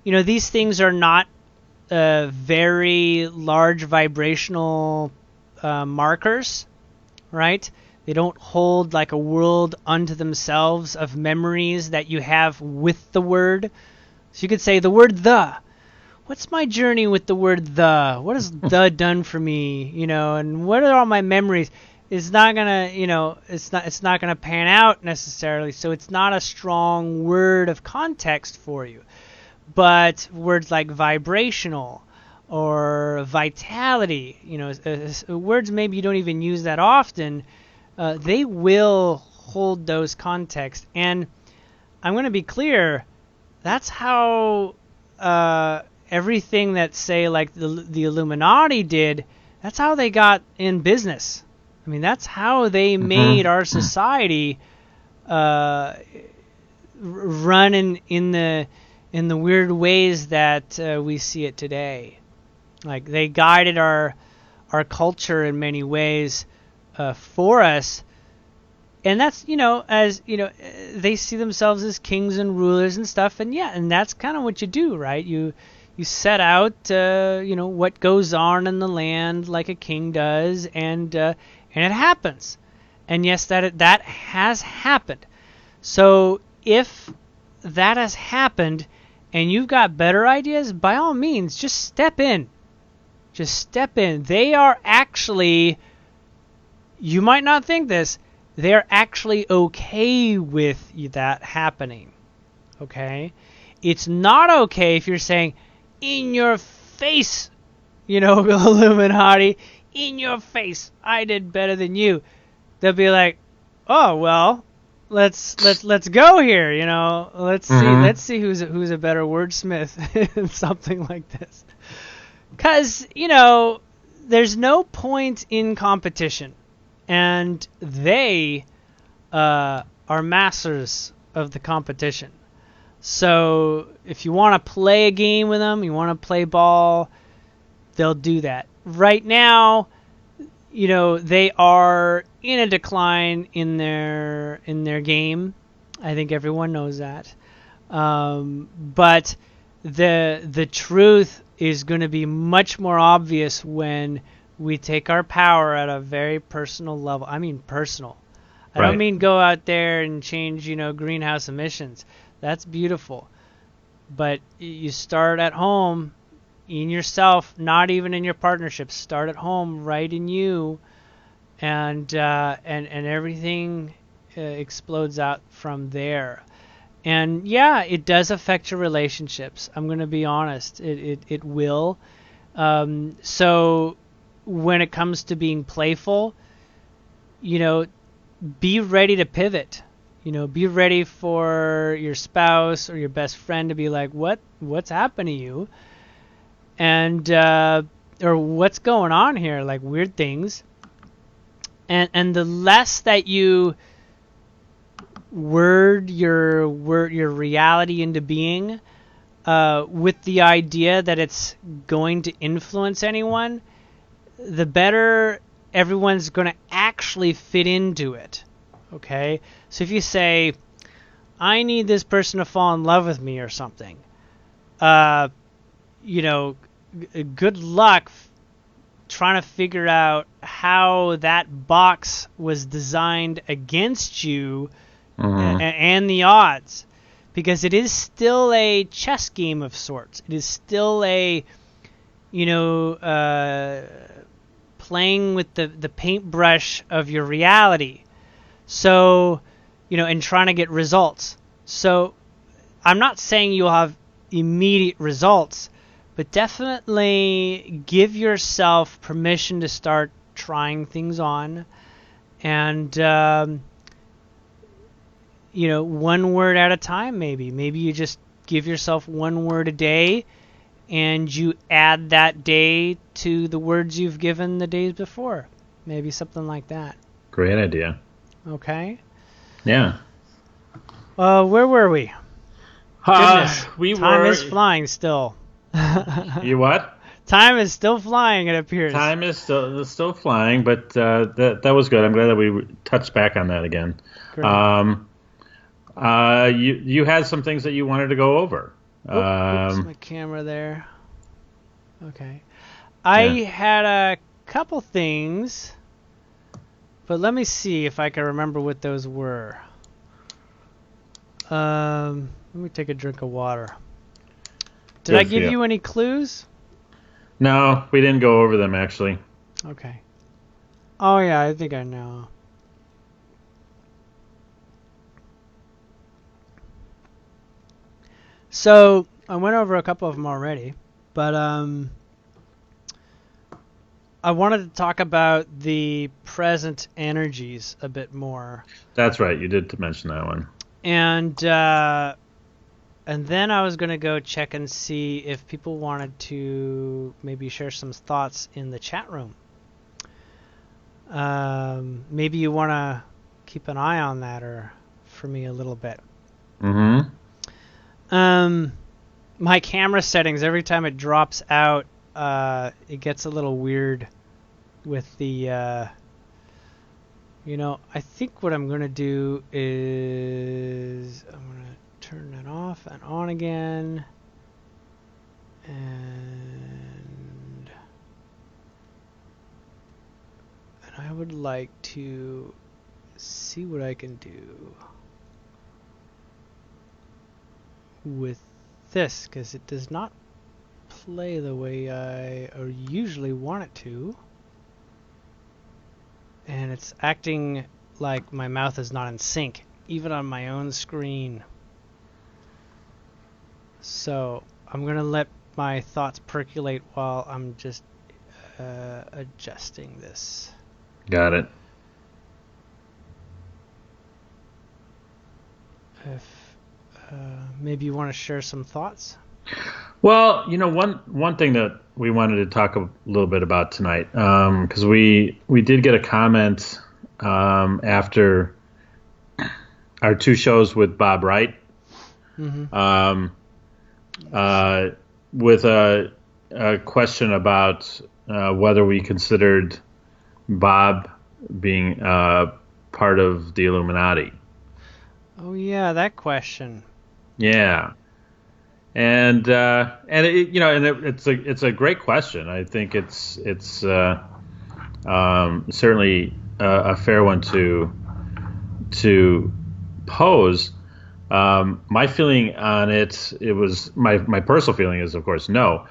these things are not very large vibrational markers, right? They don't hold like a world unto themselves of memories that you have with the word. So you could say the word the. What's my journey with the word the? What has the done for me? And what are all my memories? It's not gonna, it's not gonna pan out necessarily. So it's not a strong word of context for you. But words like vibrational or vitality, words maybe you don't even use that often, they will hold those contexts. And I'm going to be clear, that's how everything that, say, like the Illuminati did, that's how they got in business. I mean, that's how they made our society run in the weird ways that we see it today. Like, they guided our culture in many ways for us, and that's as they see themselves as kings and rulers and stuff, and that's kind of what you do, right? You set out what goes on in the land like a king does, and it happens, and yes, that has happened. So if that has happened and you've got better ideas, by all means, just step in. Just step in. They are actually, you might not think this, they're actually okay with that happening. Okay? It's not okay if you're saying, in your face, Illuminati, in your face, I did better than you. They'll be like, oh, well, let's go here, let's see who's a better wordsmith and something like this. Because, there's no point in competition, and they are masters of the competition. So if you want to play a game with them, you want to play ball, they'll do that. Right now, they are in a decline in their game. I think everyone knows that. But the truth is going to be much more obvious when we take our power at a very personal level. I mean personal. I don't mean go out there and change, greenhouse emissions. That's beautiful. But you start at home, in yourself, not even in your partnership. Start at home, right in you, and everything explodes out from there. And yeah, it does affect your relationships. I'm going to be honest. It will. So when it comes to being playful, be ready to pivot. Be ready for your spouse or your best friend to be like, what's happened to you? And or what's going on here, like weird things. And the less that you word your reality into being, with the idea that it's going to influence anyone, the better everyone's going to actually fit into it. Okay? So if you say, I need this person to fall in love with me or something, good luck trying to figure out how that box was designed against you and the odds. Because it is still a chess game of sorts. It is still a, playing with the paintbrush of your reality. So, and trying to get results. So, I'm not saying you'll have immediate results, but definitely give yourself permission to start trying things on. And, one word at a time, maybe. Maybe you just give yourself one word a day, and you add that day to the words you've given the days before. Maybe something like that. Great idea. Okay. Yeah. Where were we? Goodness. Time is flying still. You what? Time is still flying, it appears. Time is still flying, but that was good. I'm glad that we touched back on that again. Great. You had some things that you wanted to go over. Oops, my camera there. Okay. I had a couple things, but let me see if I can remember what those were. Let me take a drink of water. Did I give you any clues? No, we didn't go over them, actually. Okay. Oh, yeah, I think I know. So I went over a couple of them already, but I wanted to talk about the present energies a bit more. That's right. You did mention that one. And then I was going to go check and see if people wanted to maybe share some thoughts in the chat room. Maybe you want to keep an eye on that, or for me a little bit. Mm-hmm. My camera settings, every time it drops out, it gets a little weird with the, I think what I'm going to do is I'm going to turn that off and on again. And I would like to see what I can do with this, because it does not play the way I usually want it to, and it's acting like my mouth is not in sync even on my own screen. So I'm gonna let my thoughts percolate while I'm just adjusting this. Got it. Maybe you want to share some thoughts? Well, one thing that we wanted to talk a little bit about tonight, because we did get a comment after our two shows with Bob Wright, Mm-hmm. with a question about whether we considered Bob being part of the Illuminati. Oh yeah, that question. Yeah, and it's a great question. I think it's certainly a fair one to pose. My feeling on it was my personal feeling is, of course, no,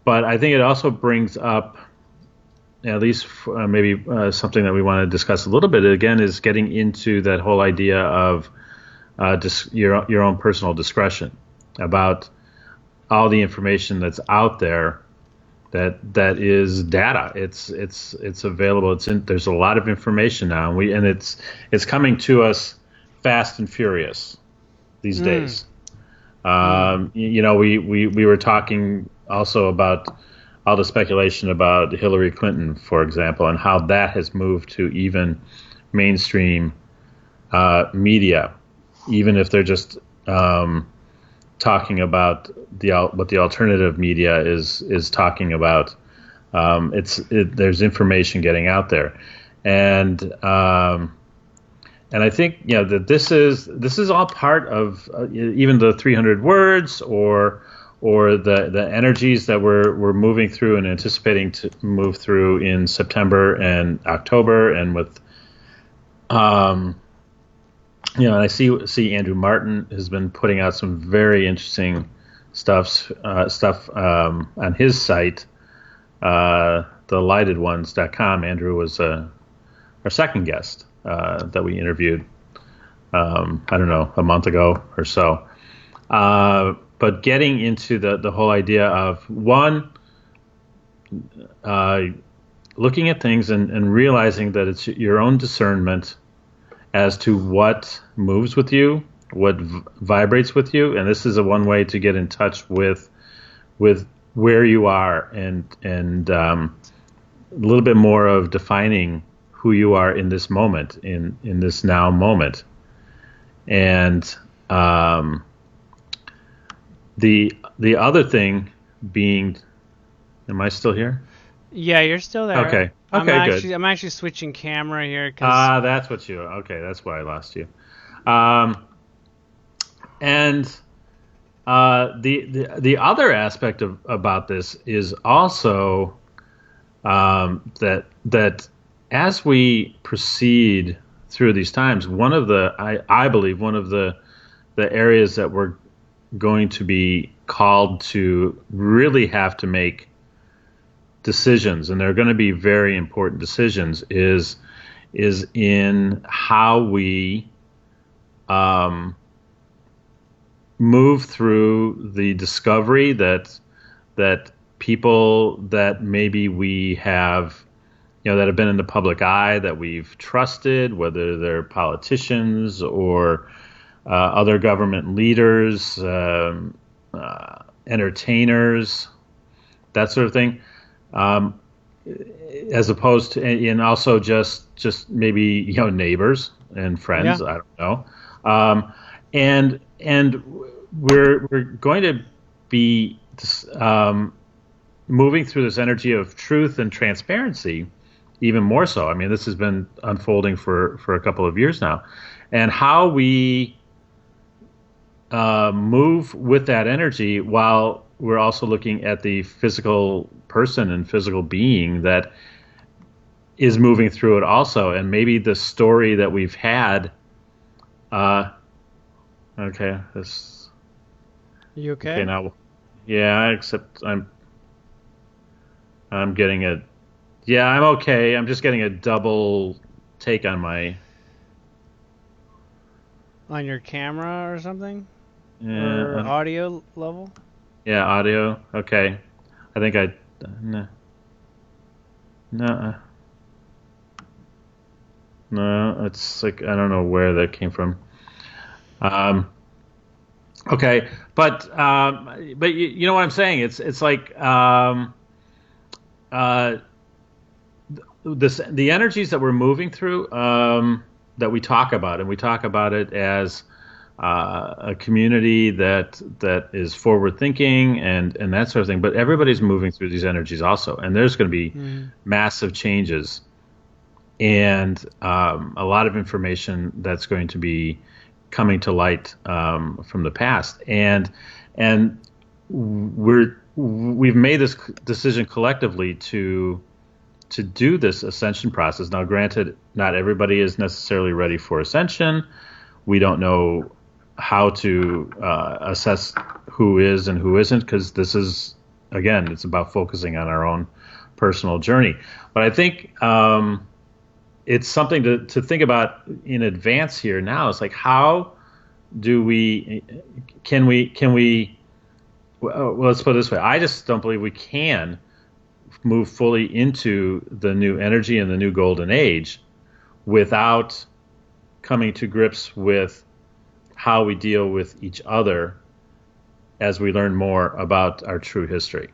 but I think it also brings up at least maybe something that we want to discuss a little bit again, is getting into that whole idea of your own personal discretion about all the information that's out there that is data. It's available. There's a lot of information now, and it's coming to us fast and furious these days. We were talking also about all the speculation about Hillary Clinton, for example, and how that has moved to even mainstream media, even if they're just talking about what the alternative media is talking about. There's information getting out there, and I think that this is all part of even the 300 words or the energies that we're moving through and anticipating to move through in September and October, and with and I see Andrew Martin has been putting out some very interesting stuff on his site, thelightedones.com. Andrew was our second guest that we interviewed, I don't know, a month ago or so. But getting into the whole idea of looking at things and realizing that it's your own discernment as to what moves with you, what vibrates with you, and this is one way to get in touch with where you are and a little bit more of defining who you are in this moment, in this now moment. And the other thing being, am I still here? Yeah, you're still there. Okay, good. good. I'm actually switching camera here. That's why I lost you. And the other aspect about this is also that as we proceed through these times, I believe one of the areas that we're going to be called to really have to make decisions, and they're going to be very important decisions, is in how we move through the discovery that people that maybe we have, that have been in the public eye, that we've trusted, whether they're politicians or other government leaders, entertainers, that sort of thing, as opposed to, and also just maybe neighbors and friends. Yeah. I don't know, and we're going to be moving through this energy of truth and transparency even more so. I mean, this has been unfolding for a couple of years now, and how we move with that energy while we're also looking at the physical person and physical being that is moving through it also, and maybe the story that we've had. Okay, this. You okay? Okay, now, yeah. Except I'm getting a. Yeah, I'm okay. I'm just getting a double take on my. On your camera or something? Yeah. Or audio level? Yeah, audio. Okay. I think I. No. No, it's like I don't know where that came from. Okay, but you know what I'm saying? It's like the energies that we're moving through, that we talk about, and we talk about it as a community that is forward thinking and that sort of thing. But everybody's moving through these energies also, and there's going to be massive changes and a lot of information that's going to be coming to light from the past, and we've made this decision collectively to do this ascension process. Now, granted, not everybody is necessarily ready for ascension. We don't know how to assess who is and who isn't, because this is, again, it's about focusing on our own personal journey. But I think it's something to think about in advance here now. It's like, how do can we well, let's put it this way. I just don't believe we can move fully into the new energy and the new golden age without coming to grips with how we deal with each other as we learn more about our true history.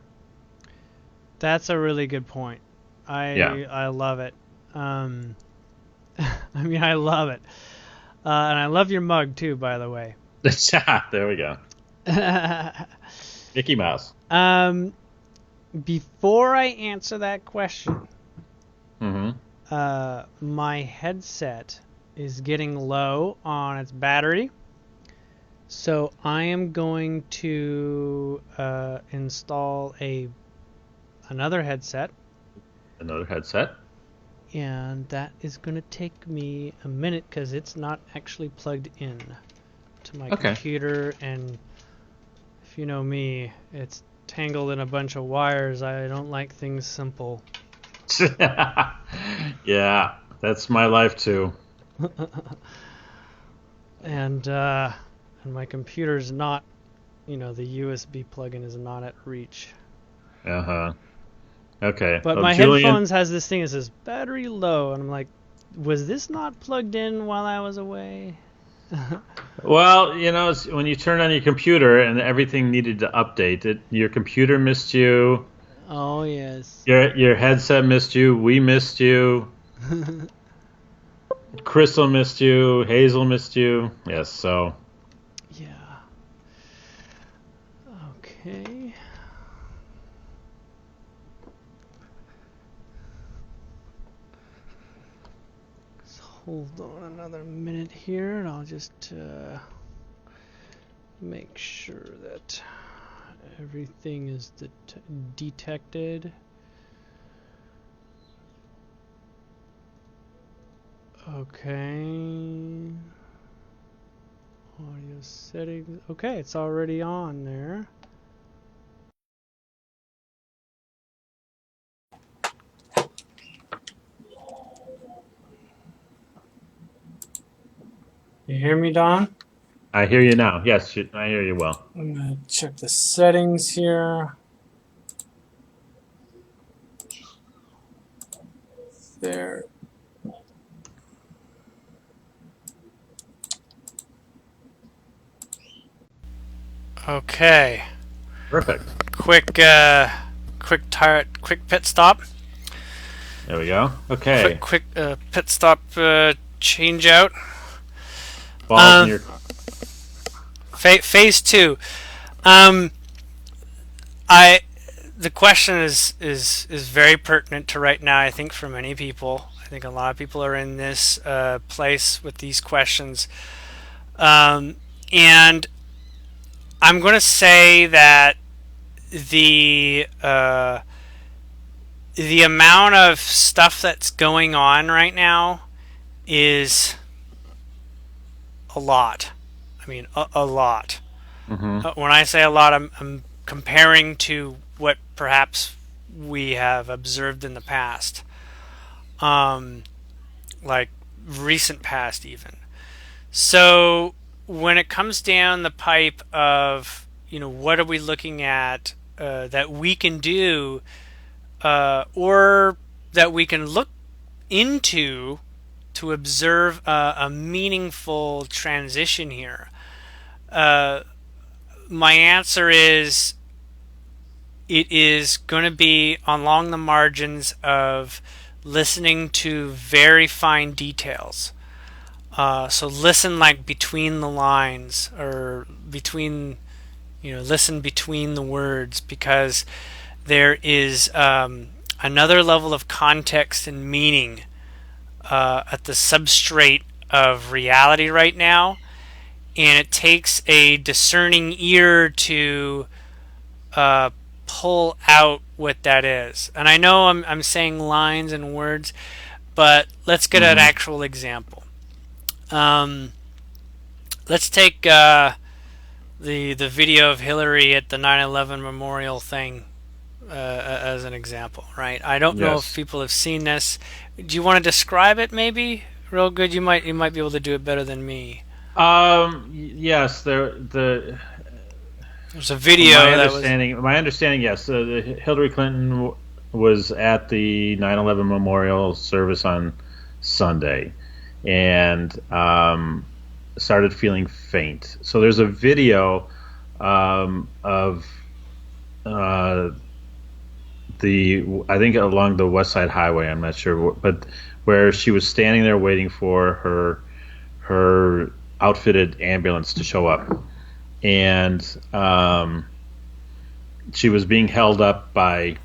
That's a really good point. I love it. I mean, I love it. And I love your mug, too, by the way. There we go. Mickey Mouse. Before I answer that question, Mm-hmm. my headset is getting low on its battery. So I am going to install another headset. Another headset. And that is going to take me a minute because it's not actually plugged in to my computer. And if you know me, it's tangled in a bunch of wires. I don't like things simple. Yeah, that's my life too. And my computer's not, the USB plug-in is not at reach. Uh-huh. Okay. But my headphones has this thing that says battery low, and I'm like, was this not plugged in while I was away? Well, when you turn on your computer and everything needed to update, your computer missed you. Oh, yes. Your headset missed you. We missed you. Crystal missed you. Hazel missed you. Yes, so. Yeah. Okay. So hold on another minute here, and I'll just make sure that everything is detected. Okay. Audio settings. Okay, it's already on there. You hear me, Don? I hear you now. Yes, I hear you well. I'm going to check the settings here. There. Okay. Perfect. Quick pit stop. There we go. Okay. Quick pit stop change out. Balls in your... Phase 2. The question is very pertinent to right now, I think, for many people. I think a lot of people are in this place with these questions. And I'm going to say that the amount of stuff that's going on right now is a lot. I mean, a lot. Mm-hmm. When I say a lot, I'm comparing to what perhaps we have observed in the past, like recent past even. So when it comes down the pipe of, what are we looking at that we can do or that we can look into to observe a meaningful transition here, my answer is it is going to be along the margins of listening to very fine details. So listen like between the lines, or between, listen between the words, because there is another level of context and meaning at the substrate of reality right now, and it takes a discerning ear to pull out what that is. And I know I'm saying lines and words, but let's get an actual example. Let's take the video of Hillary at the 9/11 memorial thing as an example, right? I don't know if people have seen this. Do you want to describe it, maybe, real good? You might be able to do it better than me. Yes, there's a video. My understanding, yes. Hillary Clinton was at the 9/11 memorial service on Sunday, and started feeling faint. So there's a video of I think along the West Side Highway. I'm not sure, but where she was standing there waiting for her outfitted ambulance to show up, and she was being held up by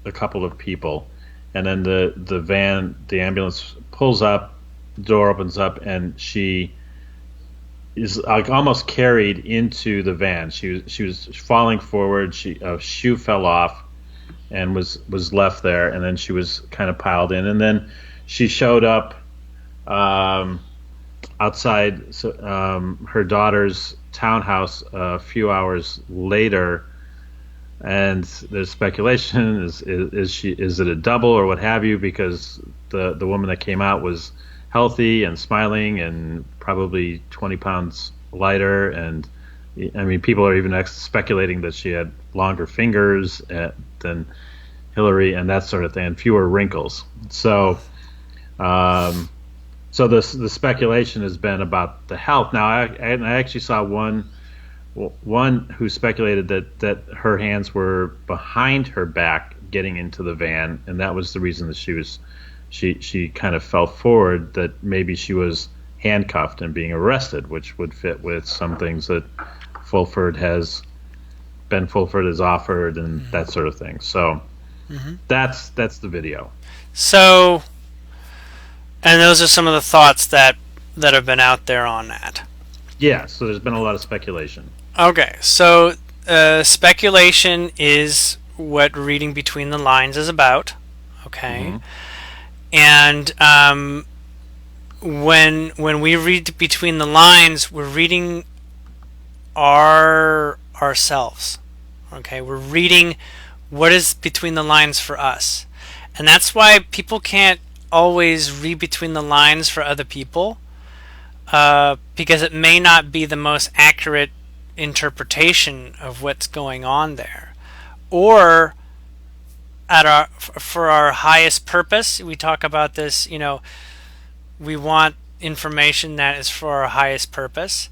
a couple of people, and then the ambulance pulls up, the door opens up, and she is like almost carried into the van. She was falling forward. A shoe fell off and was left there, and then she was kind of piled in, and then she showed up outside her daughter's townhouse a few hours later. And there's speculation: is it a double or what have you? Because the woman that came out was healthy and smiling and probably 20 pounds lighter. And I mean, people are even speculating that she had longer fingers than Hillary and that sort of thing, and fewer wrinkles. So, the speculation has been about the health. Now, I actually saw one who speculated that her hands were behind her back getting into the van, and that was the reason that she kind of fell forward, that maybe she was handcuffed and being arrested, which would fit with some things that Ben Fulford has offered and that sort of thing. So that's the video. So, and those are some of the thoughts that have been out there on that. Yeah, so there's been a lot of speculation. Okay, so speculation is what reading between the lines is about. Okay, and when we read between the lines, we're reading ourselves. Okay, we're reading what is between the lines for us, and that's why people can't always read between the lines for other people, because it may not be the most accurate interpretation of what's going on there. Or for our highest purpose, we talk about this, we want information that is for our highest purpose.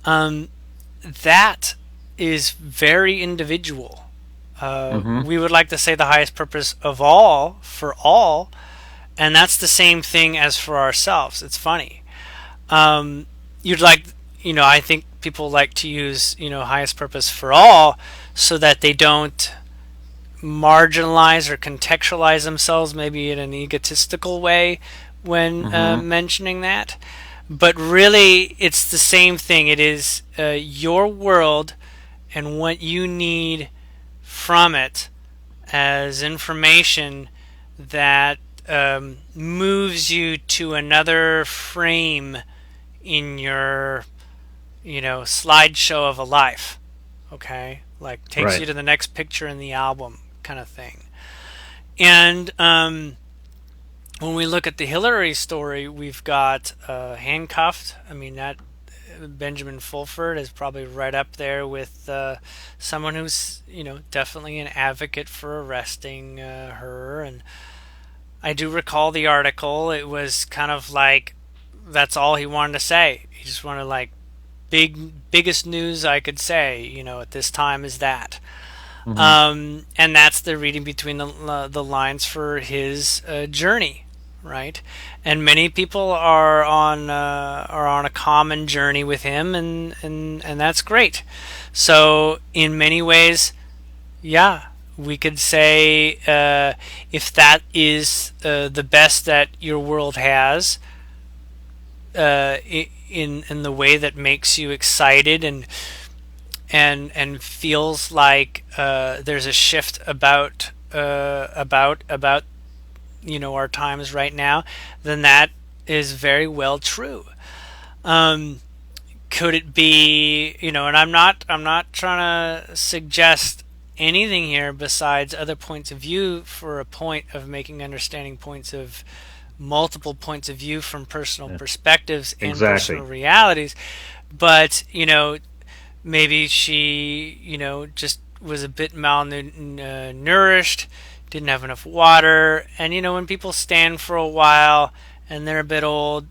That is very individual. We would like to say the highest purpose of all, for all, and that's the same thing as for ourselves. It's funny. You'd like, I think people like to use, highest purpose for all, so that they don't marginalize or contextualize themselves maybe in an egotistical way when mentioning that. But really, it's the same thing. It is your world and what you need from it as information that moves you to another frame in your slideshow of a life. Okay, like takes you to the next picture in the album kind of thing. And when we look at the Hillary story, we've got handcuffed. I mean, that Benjamin Fulford is probably right up there with someone who's definitely an advocate for arresting her. And I do recall the article. It was kind of like that's all he wanted to say. He just wanted biggest news I could say, at this time is that. And that's the reading between the lines for his journey, right? And many people are on a common journey with him, and that's great. So in many ways, yeah, we could say if that is the best that your world has, in the way that makes you excited and feels like there's a shift about our times right now, then that is very well true. Could it be, and I'm not trying to suggest anything here besides other points of view for a point of making understanding multiple points of view from personal perspectives and personal realities. But maybe she just was a bit malnourished, didn't have enough water. And when people stand for a while and they're a bit old,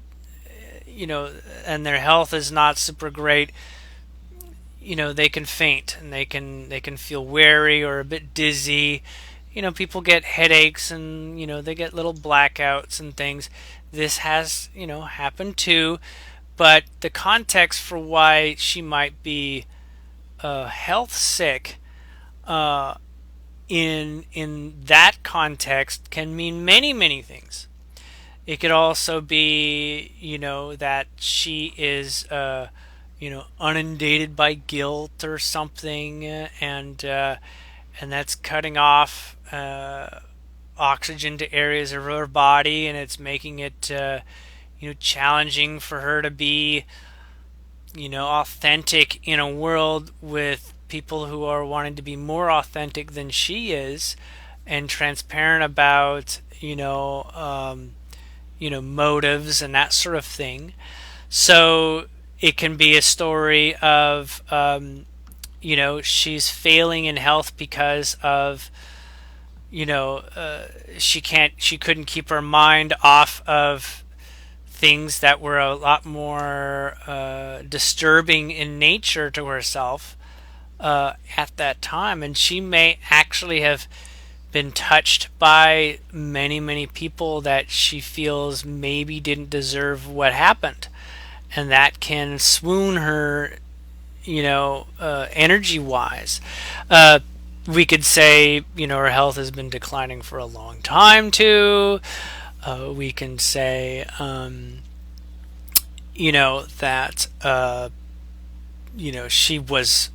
and their health is not super great, they can faint, and they can feel weary or a bit dizzy. People get headaches, and they get little blackouts and things. This has happened too, but the context for why she might be health sick in that context can mean many things. It could also be that she is inundated by guilt or something, and that's cutting off oxygen to areas of her body, and it's making it challenging for her to be authentic in a world with people who are wanting to be more authentic than she is, and transparent about motives and that sort of thing. So it can be a story of she's failing in health because of she couldn't keep her mind off of things that were a lot more disturbing in nature to herself at that time, and she may actually have been touched by many people that she feels maybe didn't deserve what happened, and that can swoon her energy wise. We could say her health has been declining for a long time too. We can say that she was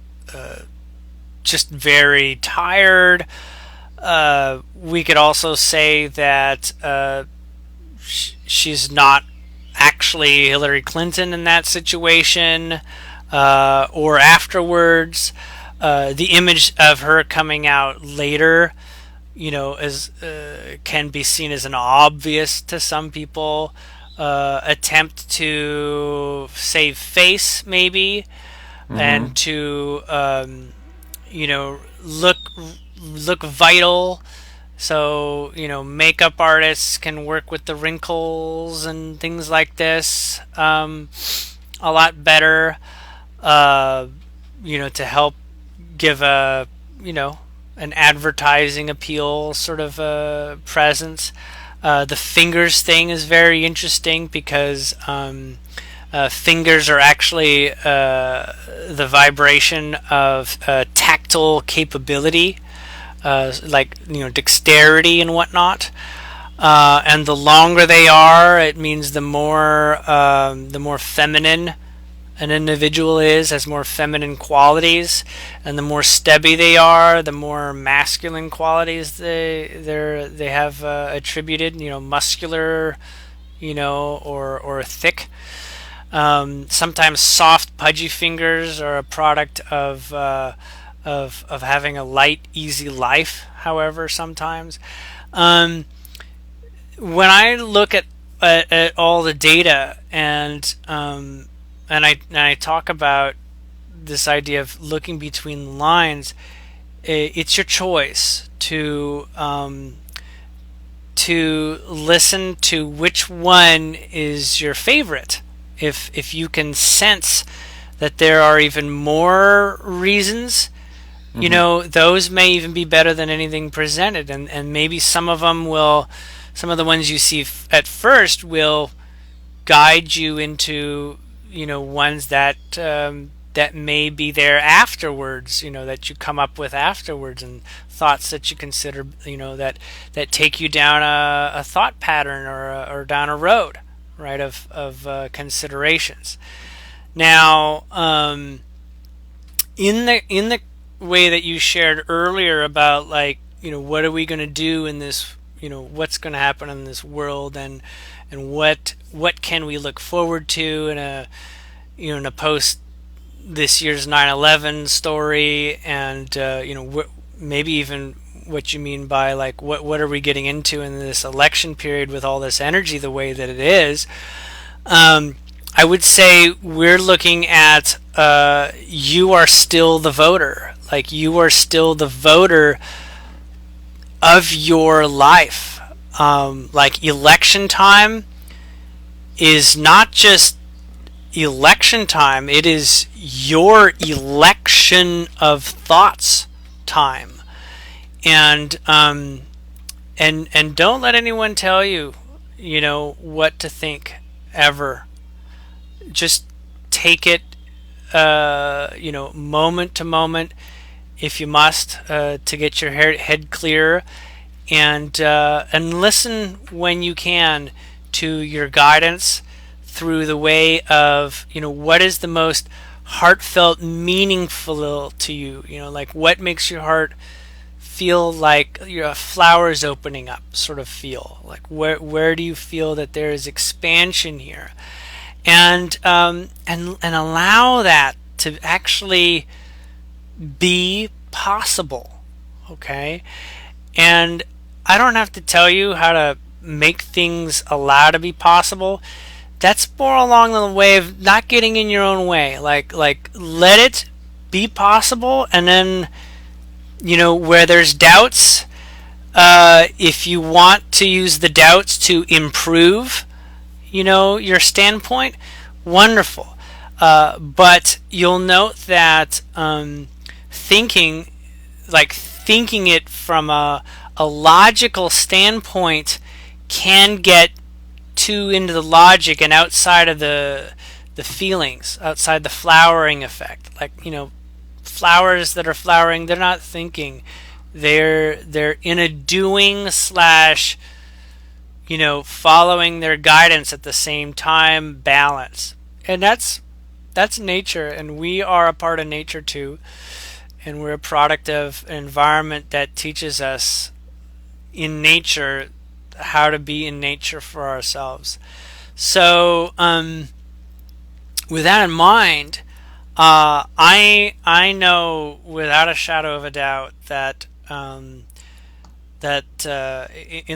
just very tired. We could also say that she's not actually Hillary Clinton in that situation, or afterwards. The image of her coming out later, as can be seen as an obvious to some people attempt to save face, maybe, and to look vital. So makeup artists can work with the wrinkles and things like this a lot better, to help give an advertising appeal sort of presence. The fingers thing is very interesting because fingers are actually the vibration of tactile capability, like dexterity and whatnot. And the longer they are, it means the more feminine an individual has more feminine qualities, and the more stubby they are, the more masculine qualities they have attributed. Muscular, or thick. Sometimes soft, pudgy fingers are a product of having a light, easy life. However, sometimes, when I look at all the data and I talk about this idea of looking between the lines, it's your choice to listen to which one is your favorite. If you can sense that there are even more reasons, those may even be better than anything presented, and maybe some of the ones you see at first will guide you into ones that may be there afterwards, that you come up with afterwards, and thoughts that you consider, that take you down a thought pattern or down a road, right, of considerations. Now, in the way that you shared earlier about, like, what are we going to do in this, what's going to happen in this world, and what can we look forward to in a post this year's 9/11 story, and maybe even what you mean by, like, what are we getting into in this election period with all this energy the way that it is. I would say we're looking at you are still the voter. Like, you are still the voter of your life. Like election time is not just election time, it is your election of thoughts time. And don't let anyone tell you, what to think ever. Just take it, moment to moment, if you must, to get your head clear, and listen when you can to your guidance through the way of, what is the most heartfelt, meaningful to you. Like what makes your heart feel like your flowers opening up, sort of feel like where do you feel that there is expansion here, and allow that to actually be possible. Okay, and I don't have to tell you how to make things allow to be possible. That's more along the way of not getting in your own way. Like let it be possible, and then where there's doubts, if you want to use the doubts to improve, your standpoint, wonderful. But you'll note that thinking it from a logical standpoint can get too into the logic and outside of the feelings, outside the flowering effect. Like, flowers that are flowering, they're not thinking. They're in a doing / following their guidance at the same time, balance. And that's nature, and we are a part of nature too. And we're a product of an environment that teaches us in nature how to be in nature for ourselves. So with that in mind, I know without a shadow of a doubt that in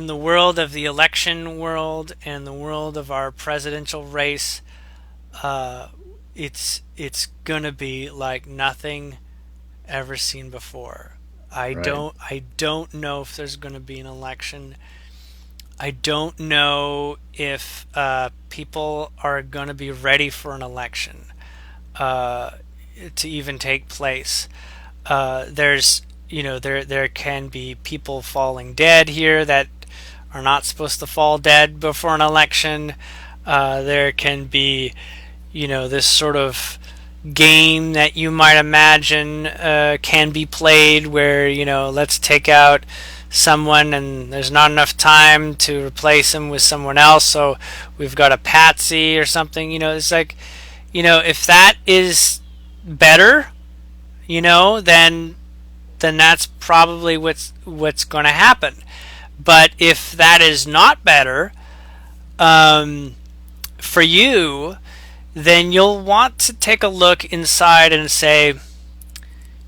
the world of the election world and the world of our presidential race, it's gonna be like nothing ever seen before. I don't know if there's gonna be an election. I don't know if people are gonna be ready for an election to even take place. There's there can be people falling dead here that are not supposed to fall dead before an election. There can be this sort of game that you might imagine can be played where let's take out someone and there's not enough time to replace him with someone else, so we've got a patsy or something. It's like, if that is better, then that's probably what's going to happen. But if that is not better for you, then you'll want to take a look inside and say,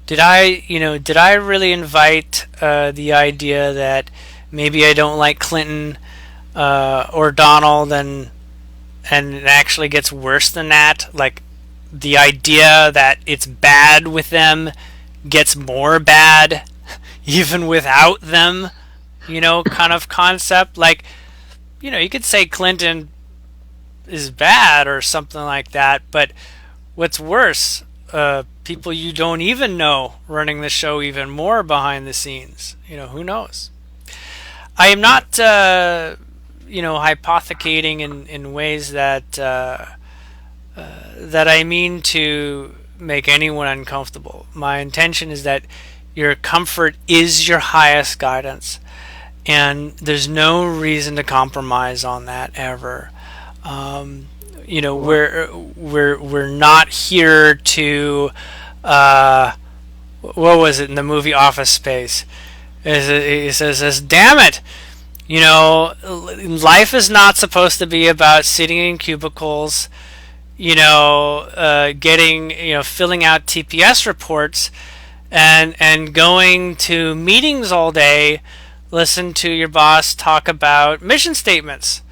did I really invite the idea that maybe I don't like Clinton or Donald, and it actually gets worse than that? Like the idea that it's bad with them gets more bad even without them, kind of concept. Like, you could say Clinton is bad or something like that, but what's worse, people you don't even know running the show even more behind the scenes. Who knows? I am not hypothecating in ways that that I mean to make anyone uncomfortable. My intention is that your comfort is your highest guidance, and there's no reason to compromise on that ever. We're not here to what was it in the movie Office Space? He says, "Damn it, life is not supposed to be about sitting in cubicles, getting, filling out TPS reports, and going to meetings all day, listen to your boss talk about mission statements,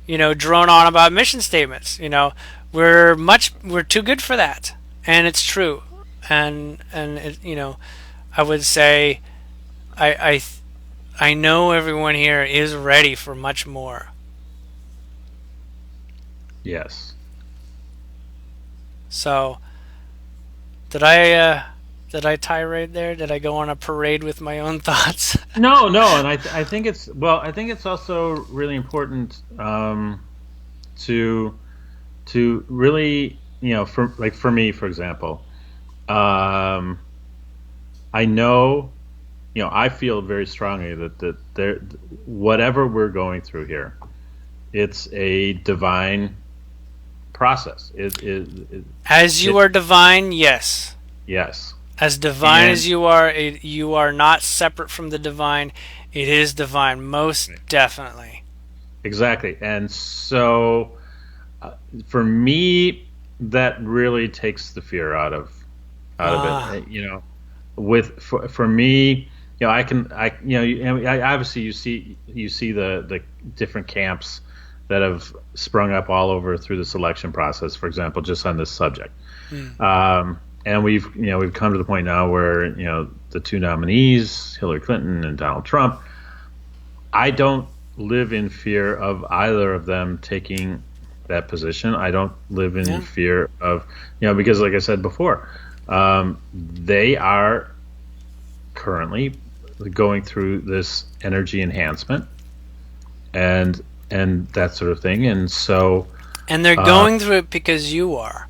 drone on about mission statements. We're too good for that, and it's true. And it, I would say, I I know everyone here is ready for much more. Yes. So, did I tirade there? Did I go on a parade with my own thoughts? No, and I think it's also really important to really, for me, for example, I know, I feel very strongly that there, whatever we're going through here, it's a divine process. As you are divine, yes. Yes. As divine as you are not separate from the divine. It is divine, most definitely. Exactly. And so, for me, that really takes the fear out of it. For me, obviously you see the different camps that have sprung up all over through the selection process. For example, just on this subject. And we've come to the point now where, the two nominees, Hillary Clinton and Donald Trump, I don't live in fear of either of them taking that position. I don't live in fear of, because like I said before, they are currently going through this energy enhancement and that sort of thing. And so, and they're going through it because you are.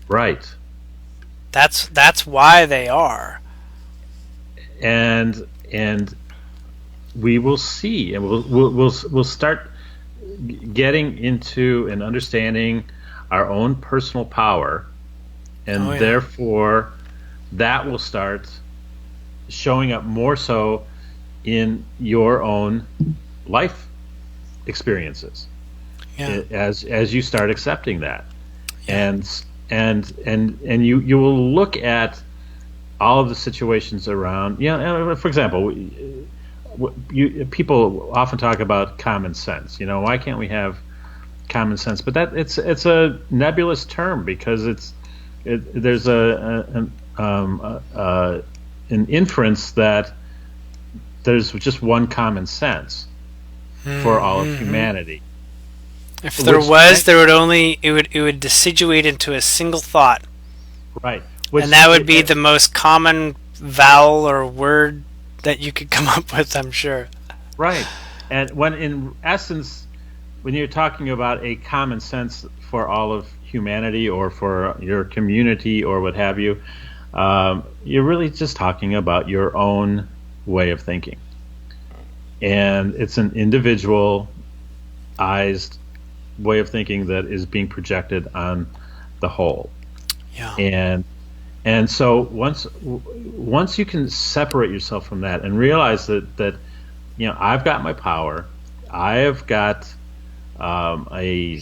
Right. That's why they are. And we will see, and we'll start getting into and understanding our own personal power, and therefore that will start showing up more so in your own life experiences as you start accepting that. And you will look at all of the situations around. For example, people often talk about common sense. Why can't we have common sense? But that it's a nebulous term, because there's an inference that there's just one common sense for all of humanity. If there was, there would only it would deciduate into a single thought. Right. And that would be the most common vowel or word that you could come up with, I'm sure. Right. And when in essence, when you're talking about a common sense for all of humanity or for your community or what have you, you're really just talking about your own way of thinking. And it's an individualized way of thinking that is being projected on the whole. Yeah. And so once you can separate yourself from that and realize that I've got my power, I have got I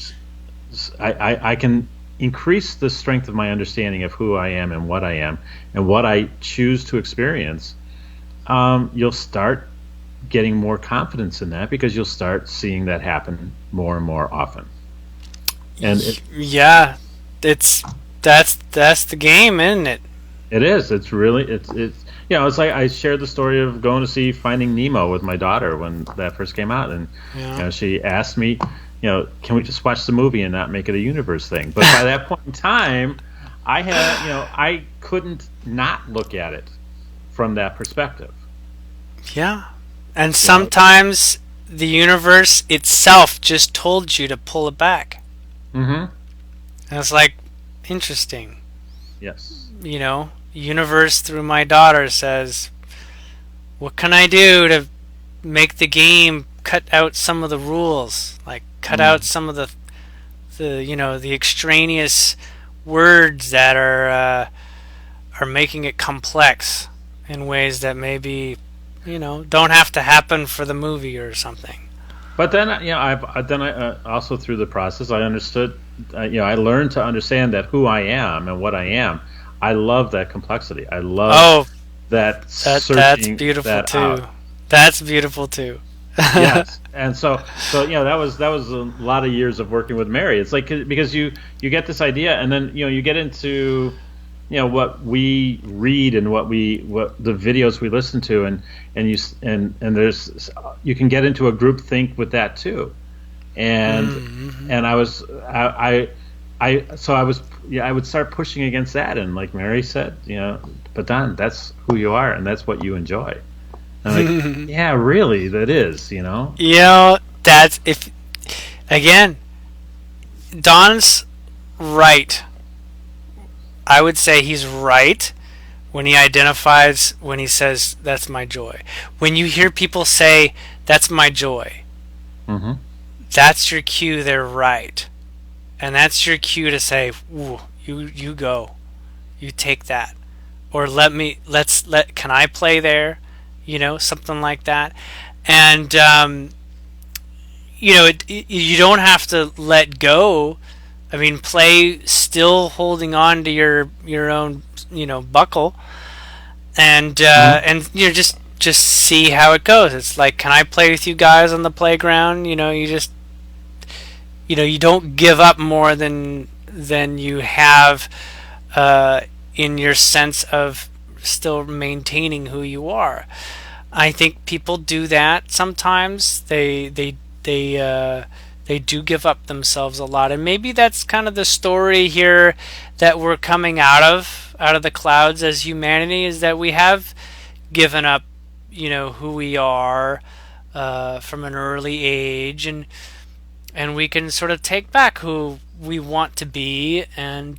can increase the strength of my understanding of who I am and what I am and what I choose to experience, you'll start getting more confidence in that, because you'll start seeing that happen more and more often. And that's the game, isn't it? It is. It's really it's it's like I shared the story of going to see Finding Nemo with my daughter when that first came out, and she asked me, can we just watch the movie and not make it a universe thing? But by that point in time, I had I couldn't not look at it from that perspective. Yeah. And sometimes the universe itself just told you to pull it back. And it's like, interesting. Yes. Universe through my daughter says, what can I do to make the game cut out some of the rules? Like, cut out some of the extraneous words that are making it complex in ways that maybe don't have to happen for the movie or something. But then, I also through the process, I understood. I learned to understand that who I am and what I am. I love that complexity. I love that searching. That's beautiful that too. Out. That's beautiful too. Yes, and so that was a lot of years of working with Mary. It's like, because you get this idea, and then you get into what we read and what the videos we listen to, and there's you can get into a group think with that too, and I would start pushing against that, and like Mary said, but Don, that's who you are and that's what you enjoy. And I'm like, yeah, really, that is, That's again, Don's right. I would say he's right when he says, that's my joy. When you hear people say, that's my joy, that's your cue they're right. And that's your cue to say, ooh, you go. You take that. Or can I play there? Something like that. And, you don't have to let go. I mean, play still holding on to your own, buckle, and just see how it goes. It's like, can I play with you guys on the playground? You don't give up more than you have in your sense of still maintaining who you are. I think people do that sometimes. They do give up themselves a lot, and maybe that's kind of the story here that we're coming out of the clouds as humanity, is that we have given up, who we are from an early age, and we can sort of take back who we want to be, and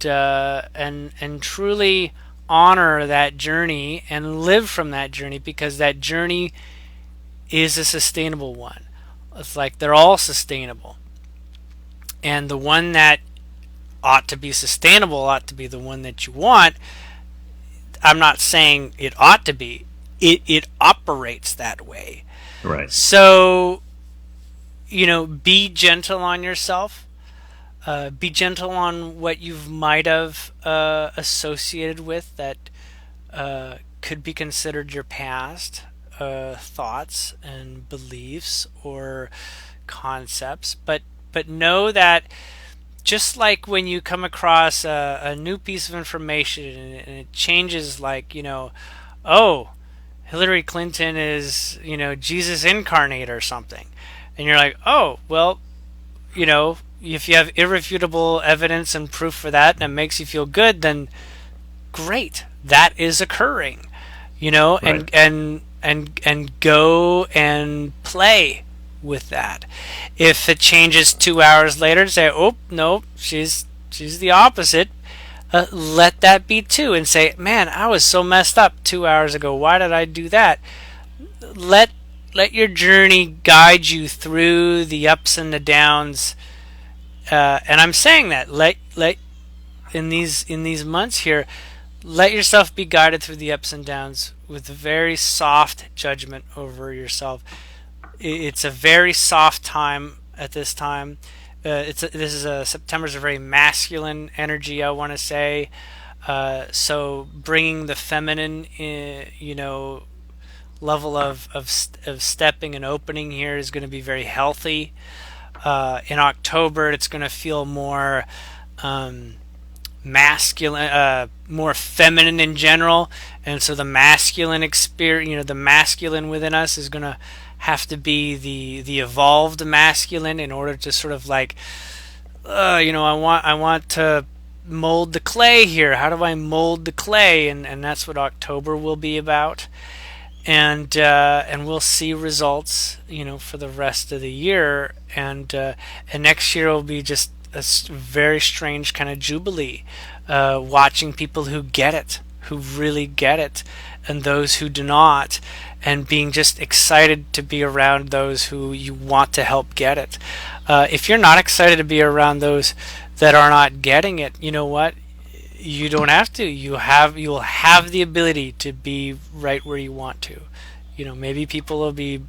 truly honor that journey and live from that journey, because that journey is a sustainable one. It's like they're all sustainable. And the one that ought to be sustainable ought to be the one that you want. I'm not saying it ought to be. It operates that way. Right. So, be gentle on yourself. Be gentle on what you might have associated with that could be considered your past thoughts and beliefs or concepts. But know that just like when you come across a new piece of information and it changes, like, oh, Hillary Clinton is, Jesus incarnate or something. And you're like, oh, well, if you have irrefutable evidence and proof for that and it makes you feel good, then great. That is occurring, right. and go and play with that. If it changes 2 hours later, say, oh no, she's the opposite, let that be too, and say, man, I was so messed up 2 hours ago, why did I do that? Let your journey guide you through the ups and the downs, and I'm saying that let in these months here, let yourself be guided through the ups and downs with a very soft judgment over yourself. It's a very soft time at this time. September's a very masculine energy, I want to say. So bringing the feminine, level of stepping and opening here is going to be very healthy. In October, it's going to feel more masculine, more feminine in general, and so the masculine experience, the masculine within us is going to have to be the evolved masculine in order to sort of like, I want to mold the clay here. How do I mold the clay? And that's what October will be about. And we'll see results, for the rest of the year. And next year will be just a very strange kind of jubilee, watching people who get it, who really get it, and those who do not, and being just excited to be around those who you want to help get it. If you're not excited to be around those that are not getting it, you know what? You don't have to. You'll have the ability to be right where you want to. Maybe people will be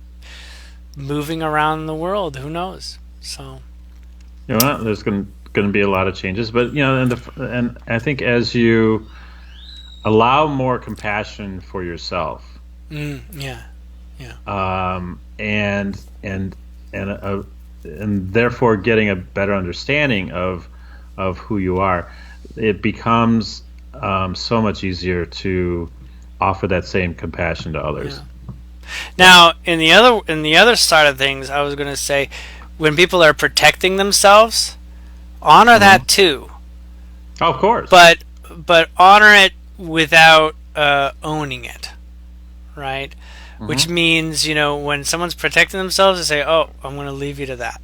moving around the world. Who knows? So, there's going to be a lot of changes, but and I think as you allow more compassion for yourself, and therefore getting a better understanding of who you are, it becomes so much easier to offer that same compassion to others. Yeah. Now, in the other side of things, I was going to say, when people are protecting themselves, honor that too. Oh, of course. But honor it without owning it, right? Which means, when someone's protecting themselves, they say, "Oh, I'm going to leave you to that.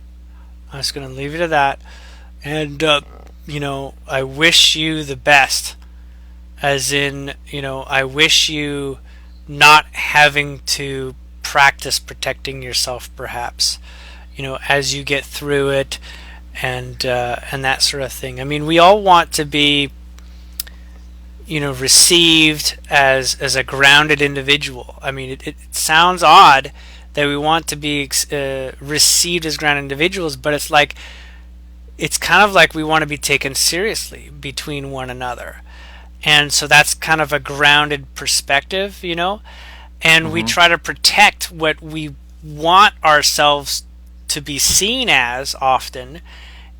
I'm just going to leave you to that." And I wish you the best. As in, I wish you not having to practice protecting yourself, perhaps, as you get through it, and that sort of thing. I mean, we all want to be, received as a grounded individual. I mean, it sounds odd that we want to be received as grounded individuals, but it's kind of like we want to be taken seriously between one another. And so that's kind of a grounded perspective, and we try to protect what we want ourselves to be seen as often,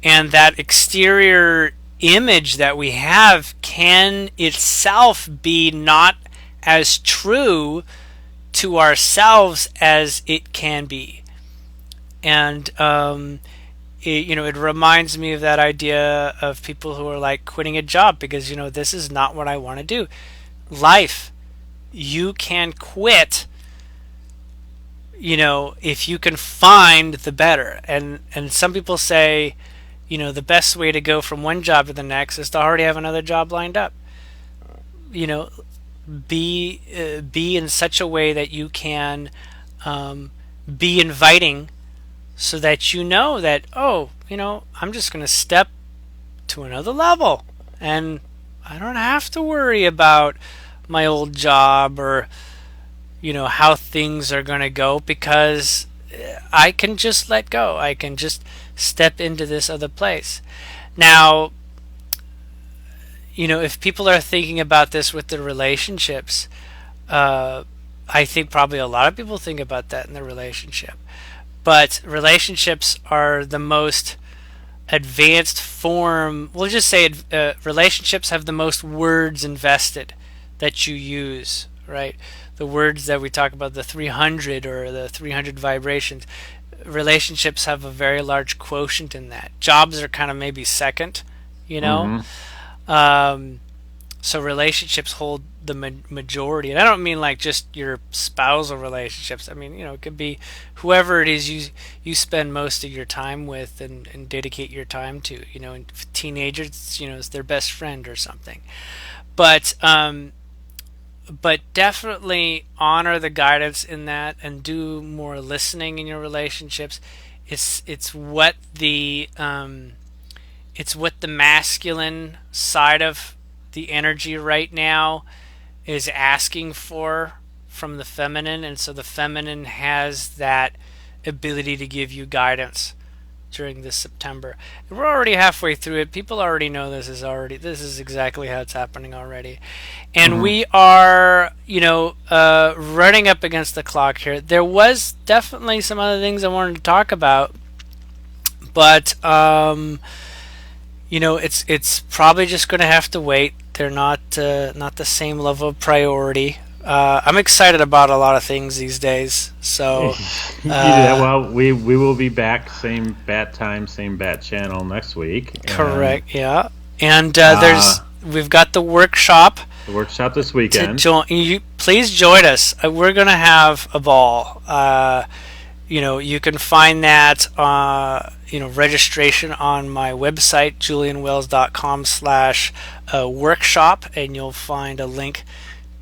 and that exterior image that we have can itself be not as true to ourselves as it can be. And it reminds me of that idea of people who are like quitting a job because this is not what I want to do. Life, you can quit if you can find the better. And some people say the best way to go from one job to the next is to already have another job lined up. Be in such a way that you can be inviting, so that that, I'm just going to step to another level, and I don't have to worry about my old job or how things are going to go, because I can just let go. I can just step into this other place. Now, if people are thinking about this with their relationships, I think probably a lot of people think about that in their relationship. But relationships are the most advanced form. We'll just say relationships have the most words invested that you use, right? The words that we talk about, the 300 or the 300 vibrations. Relationships have a very large quotient in that. Jobs are kind of maybe second, So relationships hold the majority. And I don't mean like just your spousal relationships. I mean, it could be whoever it is you spend most of your time with and dedicate your time to. And teenagers, it's their best friend or something. But definitely honor the guidance in that and do more listening in your relationships. It's what the masculine side of the energy right now is asking for from the feminine, and so the feminine has that ability to give you guidance during this September. And we're already halfway through it. People already know this is exactly how it's happening already. And we are, running up against the clock here. There was definitely some other things I wanted to talk about, but it's probably just going to have to wait. They're not the same level of priority. I'm excited about a lot of things these days. So, well, we will be back, same bat time, same bat channel next week. Correct. Yeah, and we've got the workshop. The workshop this weekend. Please join us. We're gonna have a ball. You can find that registration on my website, julianwells.com/workshop, and you'll find a link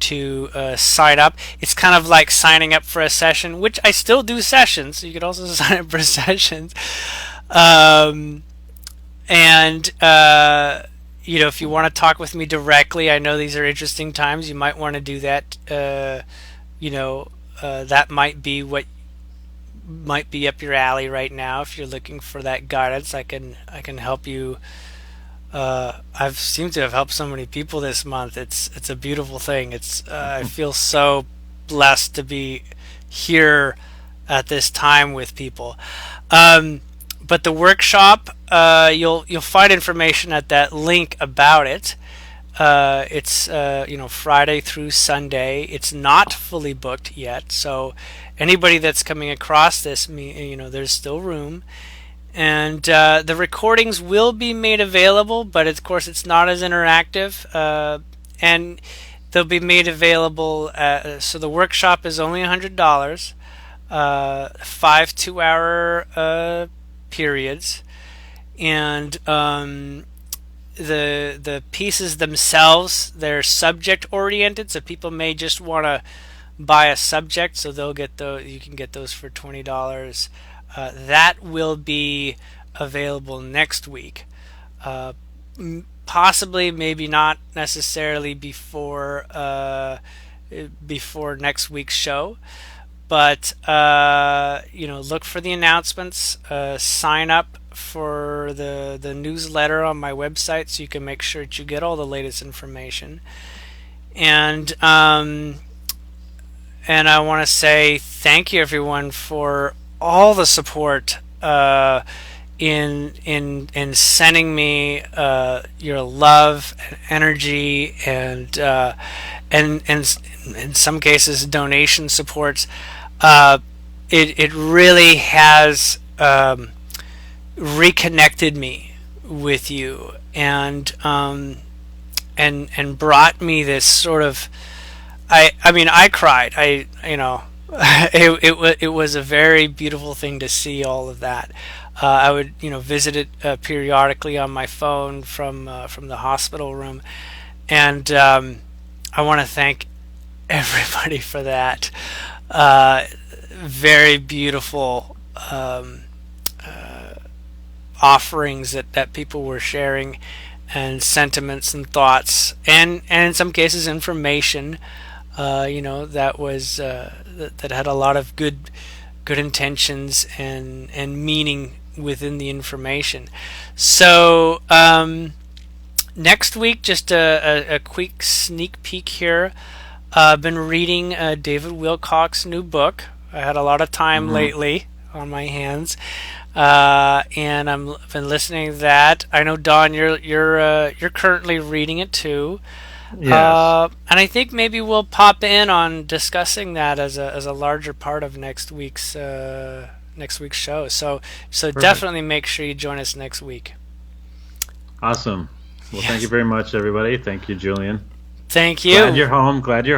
to sign up. It's kind of like signing up for a session, which I still do sessions. So you could also sign up for sessions. If you want to talk with me directly, I know these are interesting times. You might want to do that. That might be what might be up your alley right now. If you're looking for that guidance, I can help you. I've seemed to have helped so many people this month. It's a beautiful thing. I feel so blessed to be here at this time with people. But the workshop, you'll find information at that link about it. It's Friday through Sunday. It's not fully booked yet, so anybody that's coming across this, there's still room. And the recordings will be made available, but of course it's not as interactive. And they'll be made available. So the workshop is only $100, 5 2-hour periods, and the pieces themselves, they're subject oriented, so people may just want to buy a subject, so they'll get you can get those for $20. That will be available next week, possibly, maybe not necessarily before next week's show, but look for the announcements. Sign up for the newsletter on my website so you can make sure that you get all the latest information. And I want to say thank you, everyone, for all the support in sending me your love and energy, and in some cases donation supports. It really has reconnected me with you, and brought me this sort of, I cried. It was a very beautiful thing to see all of that. I would visit it periodically on my phone from the hospital room, and I want to thank everybody for that. Very beautiful offerings that people were sharing, and sentiments and thoughts, and in some cases information, that was that had a lot of good intentions and meaning within the information. So next week, just a quick sneak peek here. I've been reading David Wilcock's new book. I had a lot of time lately on my hands, and I've been listening to that. I know, Don, you're currently reading it too. Yes. And I think maybe we'll pop in on discussing that as a larger part of next week's show. So definitely make sure you join us next week. Awesome. Well, Yes. Thank you very much, everybody. Thank you, Julian. Thank you. Glad you're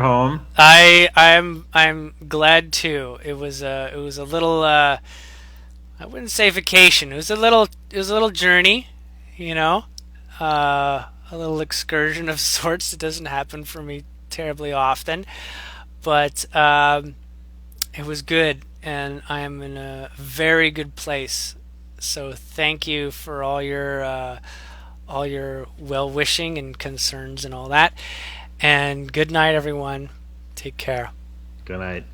home. I'm glad too. It was a little I wouldn't say vacation. It was a little journey, a little excursion of sorts. It doesn't happen for me terribly often, but it was good, and I am in a very good place. So thank you for all your well wishing and concerns and all that. And good night, everyone. Take care. Good night.